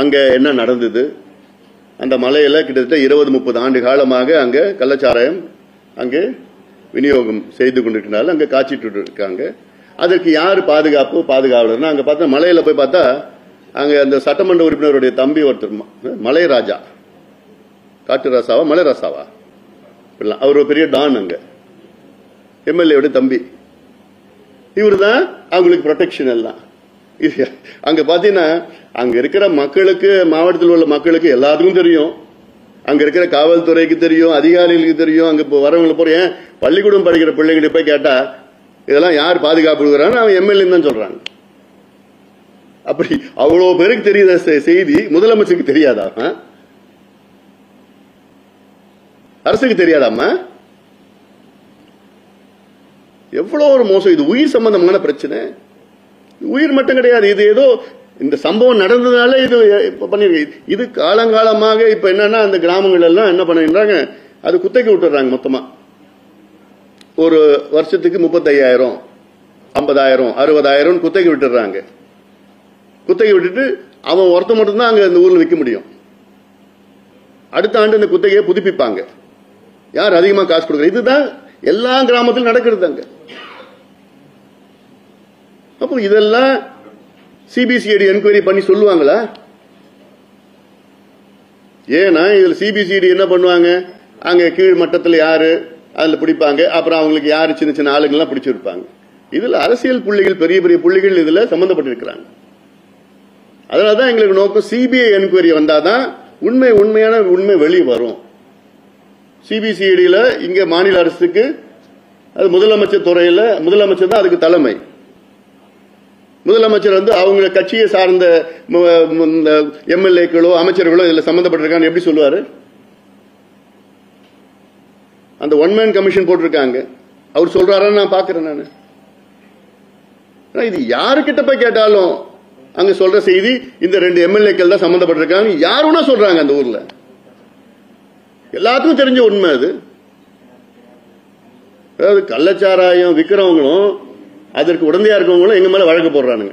அங்க என்ன நடந்தது. அந்த மலையில கிட்டத்தட்ட 20-30 ஆண்டு காலமாக அங்க கள்ளச்சாராயம் அங்கே விநியோகம் செய்து கொண்டிருக்கிறார்கள், அங்க காய்ச்சிட்டு இருக்காங்க. அதற்கு யாரு பாதுகாவலர்னா, அங்க பார்த்தா மலையில போய் பார்த்தா அங்க அந்த சட்டமன்ற உறுப்பினருடைய தம்பி ஒருத்தர் மலைராஜா, காட்டு ராசாவா மலைராசாவா, அவர் ஒரு பெரிய டான், அங்க எம்எல்ஏ தம்பி, இவரு தான் அவங்களுக்கு ப்ரொடெக்ஷன் எல்லாம். அங்க பாத்தீங்கன்னா அங்க இருக்கிற மக்களுக்கு, மாவட்டத்தில் உள்ள மக்களுக்கு எல்லாத்துக்கும் தெரியும், அங்க இருக்கிற காவல்துறைக்கு தெரியும், அதிகாரிகளுக்கு தெரியும், அங்க வரவங்களை போறேன் பள்ளிக்கூடம் படிக்கிற பிள்ளைங்கிட்ட போய் கேட்டா இதெல்லாம் யார் பாதுகாப்பு கொடுக்குறான்னு அவன் எம்எல்ஏ தான் சொல்றாங்க. அப்படி அவ்வளவு பேருக்கு தெரியாத செய்தி முதலமைச்சருக்கு தெரியாதா? அரசுக்கு தெரியாதாமா? எவ்வளவு ஒரு மோசம். இது உயிர் சம்பந்தமான பிரச்சனை, உயிர் மட்டும் கிடையாது. இது ஏதோ இந்த சம்பவம் நடந்ததுனால இது பண்ணிருக்கு. இது காலங்காலமாக இப்ப என்னன்னா அந்த கிராமங்கள் எல்லாம் என்ன பண்ணிடுறாங்க, அது குத்தகைக்கு விட்டுறாங்க மொத்தமா. ஒரு வருஷத்துக்கு 35,000, 50,000, 60,000 குத்தகை விட்டுறாங்க. குத்தகை விட்டுட்டு அவன் ஒருத்த மட்டும்தான் அங்க இந்த ஊர்ல விற்க முடியும். அடுத்த ஆண்டு இந்த குத்தகையை புதுப்பிப்பாங்க. யார் அதிகமா காசு கொடுக்குற, இதுதான் எல்லா கிராமத்திலும் நடக்கிறது அங்க. அப்போ இதெல்லாம் சிபிசிஐடி என்கொயரி பண்ணி சொல்லுவாங்களா? ஏன்னா இதுல சிபிசிஐடி என்ன பண்ணுவாங்க, அங்க கீழ் மட்டத்தில் யாரு அதுல பிடிப்பாங்க, அப்புறம் அவங்களுக்கு யாரு சின்ன சின்ன ஆளுங்கள்லாம் பிடிச்சிருப்பாங்க. இதுல அரசியல் புள்ளிகள், பெரிய பெரிய புள்ளிகள் இதுல சம்பந்தப்பட்டிருக்கிறாங்க. அதனாலதான் எங்களுக்கு நோக்கம் சிபிஐ என்கொயரி வந்தாதான் உண்மையான உண்மை வெளியே வரும். சிபிசிஐடியில இங்க மாநில அரசுக்கு அது முதலமைச்சர் துறையில முதலமைச்சர் தான் அதுக்கு தலைமை. முதலமைச்சர் அவங்க கட்சியை சார்ந்த எம்எல்ஏக்களோ அமைச்சர்களோ இதுல சம்பந்தப்பட்டிருக்கான்னு எப்படி சொல்லுவாரு? அந்த ஒன் மேன் கமிஷன் போட்டிருக்காங்க, அவர் சொல்றாருன்னு நான் பாக்குறேன். நான் இது யாருக்கிட்ட போய் கேட்டாலும் அங்க சொல்ற செய்தி இந்த 2 எம்எல்ஏக்கள் தான் சம்பந்தப்பட்டிருக்காங்க யாருன்னா சொல்றாங்க. அந்த ஊர்ல எல்லாத்துக்கும் தெரிஞ்ச உண்மை அது. அதாவது கள்ளச்சாராயம் விற்கிறவங்களும் அதற்கு உடந்தையா இருக்கவங்களும் எங்க மேல வழக்கு போடுறானுங்க.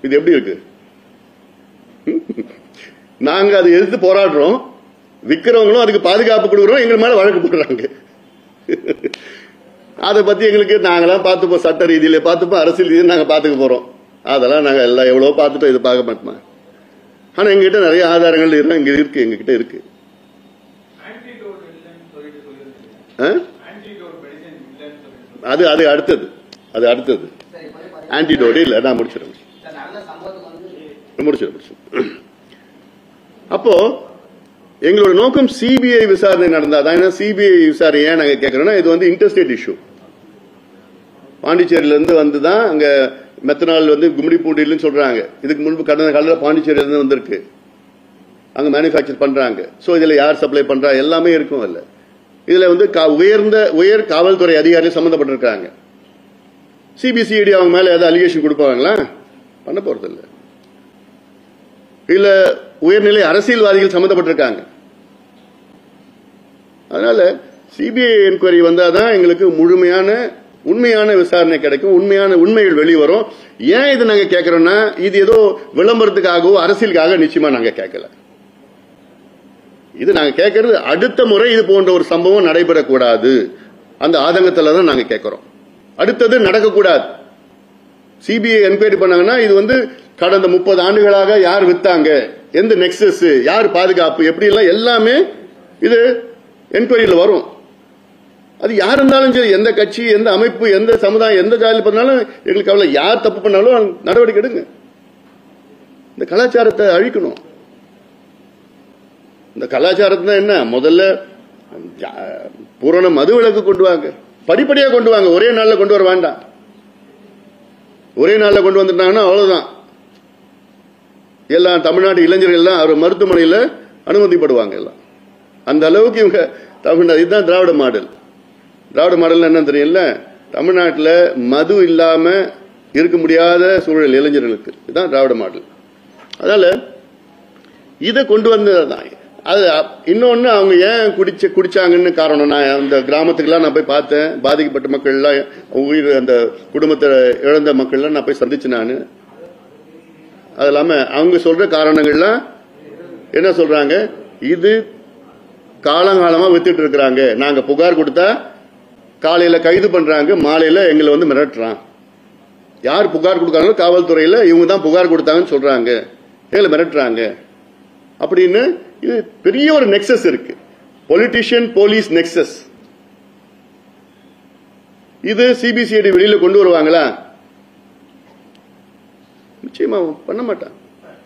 இது எப்படி இருக்கு? நாங்க அதை எதிர்த்து போராடுறோம், விற்கிறவங்களும் அதுக்கு பாதுகாப்பு கொடுக்குறோம், எங்க மேல வழக்கு போடுறாங்க. அதை பத்தி எங்களுக்கு நாங்களாம் பார்த்துப்போம், சட்ட ரீதியில பார்த்துப்போம், அரசியல் ரீதியில் நாங்க பார்த்துக்க போறோம். அதெல்லாம் நாங்க எல்லாம் எவ்வளவு பார்த்துட்டோம், இது பார்க்க மாட்டோமா? ஆனா எங்ககிட்ட நிறைய ஆதாரங்கள் இங்க இருக்கு, எங்ககிட்ட இருக்கு. அது அது அடுத்தது, அது அடுத்தது ஆன்டிடோட் இல்ல. நான் முடிச்சிடும். அப்போ எங்களோட நோக்கம் சிபிஐ விசாரணை நடந்தாதான். சிபிஐ விசாரணை ஏன் நாங்க கேட்கறோம்னா, இது இன்டர்ஸ்டேட் இஷ்யூ. பாண்டிச்சேரியில இருந்து வந்துதான் அங்க மெத்தனால் வந்து கும்மிடிப்பூண்டியிலும் சொல்றாங்க. இதுக்கு முன்பு கடந்த காலத்தில் பாண்டிச்சேரியில வந்திருக்கு, அங்க மேனுஃபேக்சர் பண்றாங்க. சோ இதுல யார் சப்ளை பண்றா எல்லாமே இருக்கும். இல்ல இதுல வந்து உயர் காவல்துறை அதிகாரிகள் சம்பந்தப்பட்டிருக்காங்க. சிபிசிஐடி அவங்க மேல ஏதாவது அலிகேஷன் கொடுப்பாங்களா? பண்ண போறது இல்ல. இல்ல உயர்நிலை அரசியல்வாதிகள் சம்பந்தப்பட்டிருக்காங்க. அதனால சிபிஐ என்கொயரி வந்தாதான் எங்களுக்கு முழுமையான உண்மையான விசாரணை கிடைக்கும், உண்மைகள் வெளிவரும். ஏன் இது நாங்க கேட்கிறோம்னா, இது ஏதோ விளம்பரத்துக்காகவோ அரசியலுக்காக நிச்சயமா நாங்க கேட்கல. இது நாங்க கேட்கறது அடுத்த முறை இது போன்ற ஒரு சம்பவம் நடைபெறக்கூடாது, அந்த ஆதங்கத்துல தான் நாங்க கேட்கிறோம். அடுத்தது நடக்கக்கூடாது. சிபிஐ என்கொயரி பண்ணாங்கன்னா இது வந்து கடந்த 30 ஆண்டுகளாக யார் வித்தாங்க, எந்த நெக்ஸஸ், யார் பாதுகாப்பு, எப்படி எல்லாம் எல்லாமே இது என்கொயரியில் வரும். அது யார் இருந்தாலும் சரி, எந்த கட்சி, எந்த அமைப்பு, எந்த சமுதாயம், எந்த ஜாதி பண்ணாலும் எங்களுக்கு கவலை. யார் தப்பு பண்ணாலும் நடவடிக்கை எடுங்க. இந்த கலாச்சாரத்தை அழிக்கணும். இந்த கலாச்சாரத்தை என்ன, முதல்ல பூரண மது விலக்கு கொண்டு வாங்க, படிப்படியா கொண்டு வாங்க. ஒரே நாள்ல கொண்டு வர வேண்டாம். ஒரே நாள்ல கொண்டு வந்துட்டாங்கன்னா அவ்வளவுதான். எல்லாம் தமிழ்நாட்டு இளைஞர்கள் எல்லாம் அவர் மருத்துவமனையில் அனுமதிப்படுவாங்க எல்லாம். அந்த அளவுக்கு இவங்க தமிழ்நாடு, இதுதான் திராவிட மாடல். திராவிட மாடல் என்ன தெரியல, தமிழ்நாட்டில் மது இல்லாம இருக்க முடியாத சூழல் இளைஞர்களுக்கு, இதுதான் திராவிட மாடல். அதனால இதை கொண்டு வந்ததுதான். அது இன்னொன்னு, அவங்க ஏன் குடிச்சாங்கன்னு காரணம், நான் அந்த கிராமத்துக்கெல்லாம் நான் போய் பார்த்தேன். பாதிக்கப்பட்ட மக்கள் எல்லாம், உயிர் அந்த குடும்பத்தை இழந்த மக்கள் எல்லாம் நான் போய் சந்திச்சு. நான் அது இல்லாம அவங்க சொல்ற காரணங்கள்லாம் என்ன சொல்றாங்க, இது காலங்காலமா வித்துட்டு இருக்கிறாங்க. நாங்க புகார் கொடுத்தா காலையில கைது பண்றாங்க, மாலையில எங்களை வந்து மிரட்டுறான். யார் புகார் கொடுக்காங்களோ காவல்துறையில இவங்க தான் புகார் கொடுத்தாங்கன்னு சொல்றாங்க, எங்களை மிரட்டுறாங்க அப்படின்னு. இது பெரிய ஒரு நெக்ஸஸ் இருக்கு, பொலிட்டிஷியன் போலீஸ் நெக்ஸஸ். இது சிபிசிஐடி வெளியில கொண்டு வருவாங்களா? நிச்சயமா பண்ண மாட்டான்.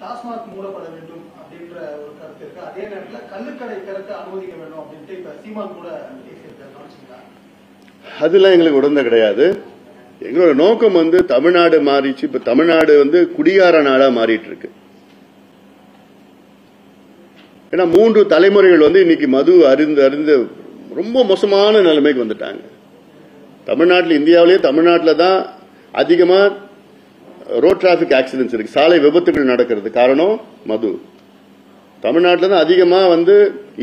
டாஸ்மாக் மூடப்பட வேண்டும் அப்படின்ற ஒரு கருத்து இருக்கு. அதே நேரத்தில் கள்ளுக்கடை திறக்க அனுமதிக்க வேண்டும் அப்படின்ட்டு இப்ப சீமான் கூட பேசியிருக்காரு. அதெல்லாம் எங்களுக்கு உடந்த கிடையாது. எங்களோட நோக்கம் வந்து தமிழ்நாடு மாறிச்சு. இப்ப தமிழ்நாடு வந்து குடிகார நாடா மாறிட்டு இருக்கு. ஏன்னா 3 தலைமுறைகள் வந்து இன்னைக்கு மது அறிந்து ரொம்ப மோசமான நிலைமைக்கு வந்துட்டாங்க. தமிழ்நாட்டில், இந்தியாவிலேயே தமிழ்நாட்டில் தான் அதிகமா ரோட் டிராபிக் ஆக்சிடென்ட்ஸ் இருக்கு, சாலை விபத்துகள் நடக்கிறது. காரணம் மது. தமிழ்நாட்டில் தான் அதிகமா வந்து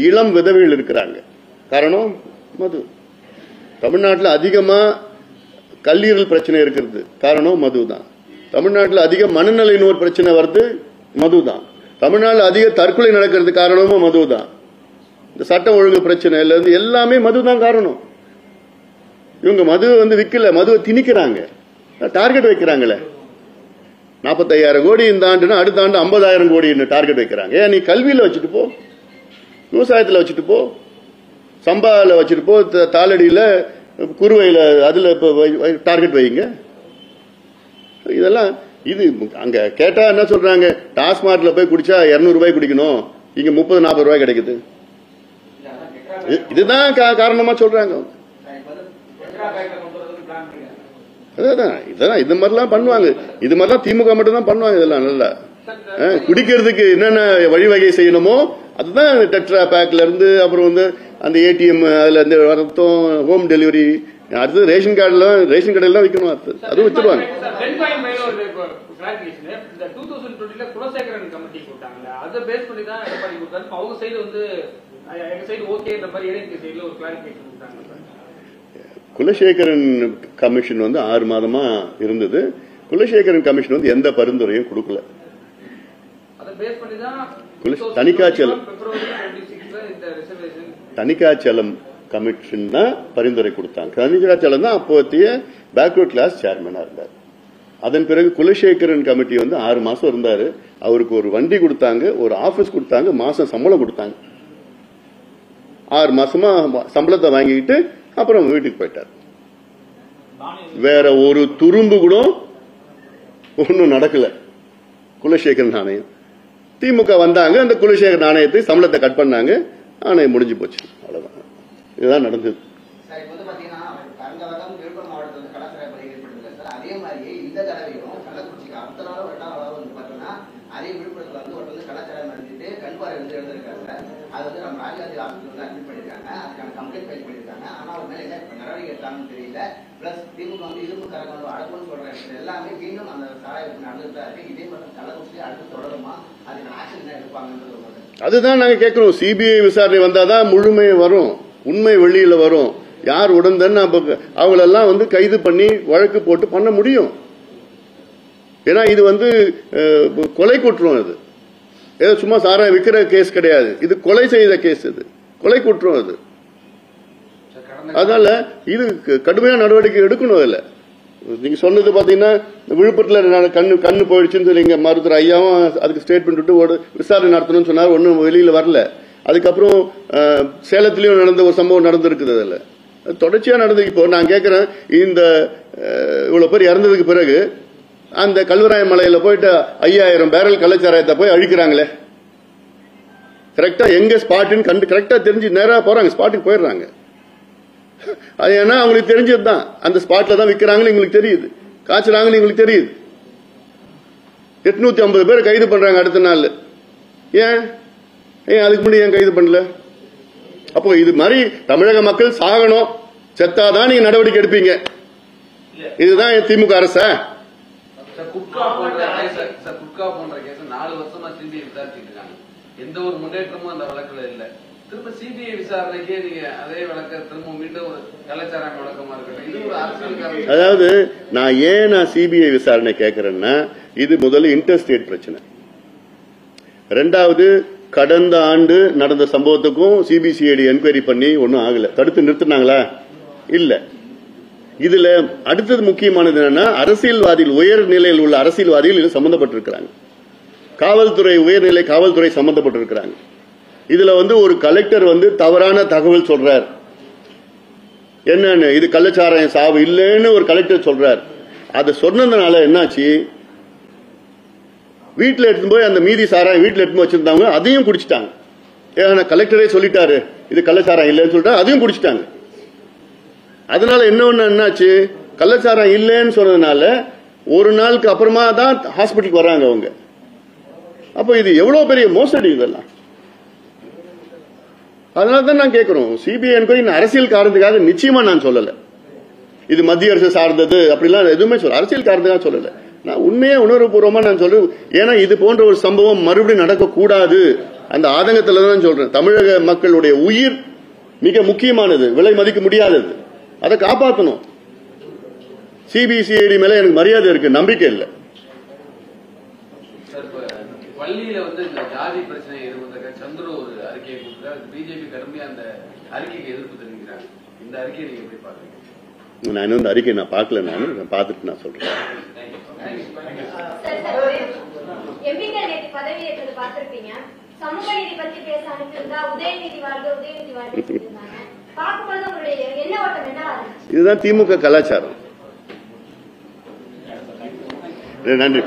இளம் விதவைகள் இருக்கிறாங்க, காரணம் மது. தமிழ்நாட்டில் அதிகமா கல்லீரல் பிரச்சனை இருக்கிறது, காரணம் மது தான். தமிழ்நாட்டில் அதிக மனநிலை நோய் பிரச்சனை வருது, மது தான். தமிழ்நாட்டில் அதிக தற்கொலை நடக்கிறது காரணமும் மது தான். இந்த சட்டம் ஒழுங்கு பிரச்சனைல இருந்து எல்லாமே மது தான் காரணம். இவங்க மது வந்து விற்கல, மதுவை திணிக்கிறாங்க, டார்கெட் வைக்கிறாங்களே. 45,000 கோடி இந்த ஆண்டுனா அடுத்த ஆண்டு 50,000 கோடி டார்கெட் வைக்கிறாங்க. ஏன் நீ கல்வியில வச்சுட்டு போ, விவசாயத்தில் வச்சுட்டு போ, சம்பால வச்சுட்டு போ, தாளடியில குறுவையில அதுல டார்கெட் வைங்க. இதெல்லாம் இது அங்க கேட்டா என்ன சொல்றாங்க, டாஸ்மார்க்ல போய் குடிச்சா 200 ரூபாய் குடிக்கணும், இங்க 30-40 ரூபாய் கிடைக்குது. இதுதான் காரணமா சொல்றாங்க. இதெல்லாம் இது மாதிரிலாம் பண்ணுவாங்க. இது மாதிரிலாம் திமுக மட்டும் தான் பண்ணுவாங்க. இதெல்லாம் நல்லா குடிக்கிறதுக்கு என்னென்ன வழிவகை செய்யணுமோ அதுதான் டெட்ரா பேக்ல இருந்து, அப்புறம் வந்து அந்த ஏடிஎம் அதுல இருந்து வரத்தும், ஹோம் டெலிவரி, அடுத்து ரேஷன் கடையெல்லாம் விற்கணும், அதுவும் வித்துருவாங்க. குலசேகரன் கமிஷன் வந்து 6 மாதமா இருந்தது. குலசேகரன் கமிஷன் வந்து எந்த பரிந்துரையும் கொடுக்கல. தணிகாச்சலம் கமிஷன் தான் பரிந்துரை கொடுத்தாங்க. தணிகாச்சலம் தான் அப்போதைய பேக்வர்ட் கிளாஸ் சேர்மனா இருந்தார். அதன் பிறகு குலசேகரன் கமிட்டி வந்து 6 மாசம் இருந்தாரு. அவருக்கு ஒரு வண்டி கொடுத்தாங்க, ஒரு ஆபீஸ் கொடுத்தாங்க, மாசம் சம்பளம் கொடுத்தாங்க. 6 மாசமா சம்பளத்தை வாங்கிட்டு அப்புறம் வீட்டுக்கு போயிட்டார். வேற ஒரு துரும்பு கூட ஒன்னும் நடக்கல. குலசேகரன் நாணயம் திமுக வந்தாங்க, அந்த குலசேகர் நாணயத்தை சம்பளத்தை கட் பண்ணாங்க, நாணயம் முடிஞ்சு போச்சு. அவ்வளவுதான், இதுதான் நடந்தது. கடந்த வருடம் விழுப்புரம் மாவட்டத்தில் கலாச்சார பணி ஏற்பட்டது சார். அதே மாதிரியே இந்த தடவையும் கள்ளக்குறிச்சிக்கு அடுத்த நாளும் 2வது வந்து பார்த்தோம்னா அதே விழுப்புரத்துல வந்து ஒரு கலாச்சாரம் நடந்துட்டு கண்பாறை வந்து எழுந்திருக்காங்க. அது வந்து நம்ம ராஜாஜி ஹாஸ்பிட்டல் வந்து அட்மிட் பண்ணிருக்காங்க. அதுக்கான கம்ப்ளைண்ட் ஃபைல் பண்ணிருக்காங்க. ஆனா அவர் மேல என்ன நடவடிக்கை எடுத்தாங்கன்னு தெரியல. பிளஸ் திமுக வந்து இரும்பு கரங்க வந்து அடக்கும்னு சொல்ற இடத்துல எல்லாமே மீண்டும் அந்த சாராயத்துக்கு நடந்துட்டு இருக்கு. இதே மாதிரி கள்ளக்குறிச்சி அடுத்து தொடருமா, அதுக்கான ஆக்ஷன் என்ன எடுப்பாங்கன்றது அதுதான் நாங்க கேட்கிறோம். சிபிஐ விசாரணை வந்தாதான் முழுமை வரும், உண்மை வெளியில வரும். யார் உடந்தன்னு அவங்களெல்லாம் வந்து கைது பண்ணி வழக்கு போட்டு பண்ண முடியும். ஏன்னா இது வந்து கொலை குற்றம். இது ஏதோ சும்மா சாராயம் விற்கிற கேஸ் கிடையாது. இது கொலை செய்த கேஸ். இது கொலை குற்றம். அது அதனால இது கடுமையான நடவடிக்கை எடுக்கணும். இல்ல நீங்க சொன்னது பாத்தீங்கன்னா விழுப்புரத்துல கண்ணு போயிடுச்சுன்னு சொல்லி மருத்துவர் ஐயாவும் அதுக்கு ஸ்டேட்மெண்ட் விட்டு விசாரணை நடத்தணும்னு சொன்னார். ஒன்னும் வெளியில வரல. அதுக்கப்புறம் சேலத்திலயும் நடந்த ஒரு சம்பவம் நடந்திருக்குது. அதுல தொடர்ச்சியா நடந்து. இப்போ நான் கேட்கிறேன், இந்த இவ்வளவு பேர் இறந்ததுக்கு பிறகு அந்த கல்வராய மலையில போயிட்டு 5000 பேரல் கள்ளச்சாராயத்தை போய் அழிக்கிறாங்களே, கரெக்டா எங்க ஸ்பாட்டுன்னு கரெக்டா தெரிஞ்சு நேரா போறாங்க, ஸ்பாட்டுக்கு போயிடுறாங்க. அது ஏன்னா அவங்களுக்கு தெரிஞ்சதுதான், அந்த ஸ்பாட்ல தான் விற்கிறாங்கன்னு எங்களுக்கு தெரியுது, காய்ச்சறாங்கன்னு எங்களுக்கு தெரியுது. 850 பேர் கைது பண்றாங்க அடுத்த நாள். ஏன் அதுக்கு முன்னாடி ஏன் கைது பண்ணல? அப்போ இது மாதிரி தமிழக மக்கள் சாகணும், செத்தாதான் நீங்க நடவடிக்கை எடுப்பீங்க. இதுதான் திமுக அரசா? குட்கா போன்ற கேஸ் 4 வருஷமா சிபிஐ விசாரிச்சுட்டு இருக்காங்க. எந்த ஒரு முன்னேற்றமும் அந்த வழக்குல இல்ல. திரும்ப சிபிஐ விசாரணைக்கே நீங்க அதே வழக்க திரும்ப மீண்டும் ஒரு கலாச்சாரம் வழக்கமா இருக்கட்டும், இது ஒரு அரசியல். அதாவது நான் சிபிஐ விசாரணை கேட்கிறேன்னா, இது முதல்ல இன்டர்ஸ்டேட் பிரச்சனை. 2வது கடந்த ஆண்டு நடந்த சம்பவத்துக்கும் சிபிசிஐடி என்கொயரி பண்ணி ஒன்னும் ஆகல, தடுத்து நிறுத்தினாங்களா? இல்ல. இதுல அடுத்தது முக்கியமானது என்னன்னா, அரசியல்வாதிகள், உயர் நிலையில் உள்ள அரசியல்வாதிகள் இது சம்பந்தப்பட்டிருக்கிறாங்க. காவல்துறை, உயர்நிலை காவல்துறை சம்பந்தப்பட்டிருக்கிறாங்க. இதுல வந்து ஒரு கலெக்டர் வந்து தவறான தகவல் சொல்றார். என்னன்னு, இது கள்ளச்சாராயம் சாவு இல்லைன்னு ஒரு கலெக்டர் சொல்றார். அதை சொன்னதுனால என்னாச்சு, வீட்டுல எடுத்து போய் அந்த மீதி சாராயம் வீட்டுல எடுத்து வச்சிருந்தாங்க, அதையும் குடிச்சிட்டாங்க. ஏன்னா கலெக்டரே சொல்லிட்டாரு இது கள்ளச்சாராயம் இல்லைன்னு சொல்லிட்டு அதையும் குடிச்சிட்டாங்க. அதனால என்னாச்சு, கள்ளச்சாராயம் இல்லைன்னு சொன்னதுனால ஒரு நாளுக்கு அப்புறமா தான் ஹாஸ்பிட்டலுக்கு வர்றாங்க அவங்க. அப்ப இது எவ்வளவு பெரிய மோசடி இதெல்லாம். அதனாலதான் நான் கேட்கிறோம், சிபிஐ என்கொயரி அரசியல் காரணத்துக்காக நிச்சயமா நான் சொல்லல. இது மத்திய அரசு சார்ந்தது அப்படிலாம் எதுவுமே சொல்ல, அரசியல் காரணத்துக்காக சொல்லல. நான் உண்மையே உணர்வுபூர்வமா நான் சொல்றேன். ஏன்னா இது போன்ற ஒரு சம்பவம் மறுபடியும் நடக்கக்கூடாது, அந்த ஆதங்கத்துல தான் சொல்றேன். தமிழக மக்களுடைய உயிர் மிக முக்கியமானது, விலை மதிக்க முடியாதது, அதை காப்பாற்றணும். சிபிசிஐடி மேல எனக்கு மரியாதை இருக்கு, நம்பிக்கை இல்லை. பள்ளியில வந்து இந்த ஜாதி பிரச்சனை எதிர்ப்பு சந்திர ஒரு அறிக்கையை கொடுத்தாரு. பிஜேபி கடுமையா அந்த அறிக்கைக்கு எதிர்ப்பு தெரிவிக்கிறாங்க. இந்த அறிக்கையை நீங்க எப்படி பாக்குறீங்க? நான் இன்னும் இந்த அறிக்கையை நான் பார்க்கல, நான் பார்த்துட்டு நான் சொல்றேன். சமூக நீதி பற்றி பேச அனுப்பியிருந்தா உதயநிதி வாழ்க உதயநிதி வாழ்க பார்க்கும்போது உங்களுடைய என்ன ஓட்டம் என்ன? இதுதான் திமுக கலாச்சாரம். நன்றி.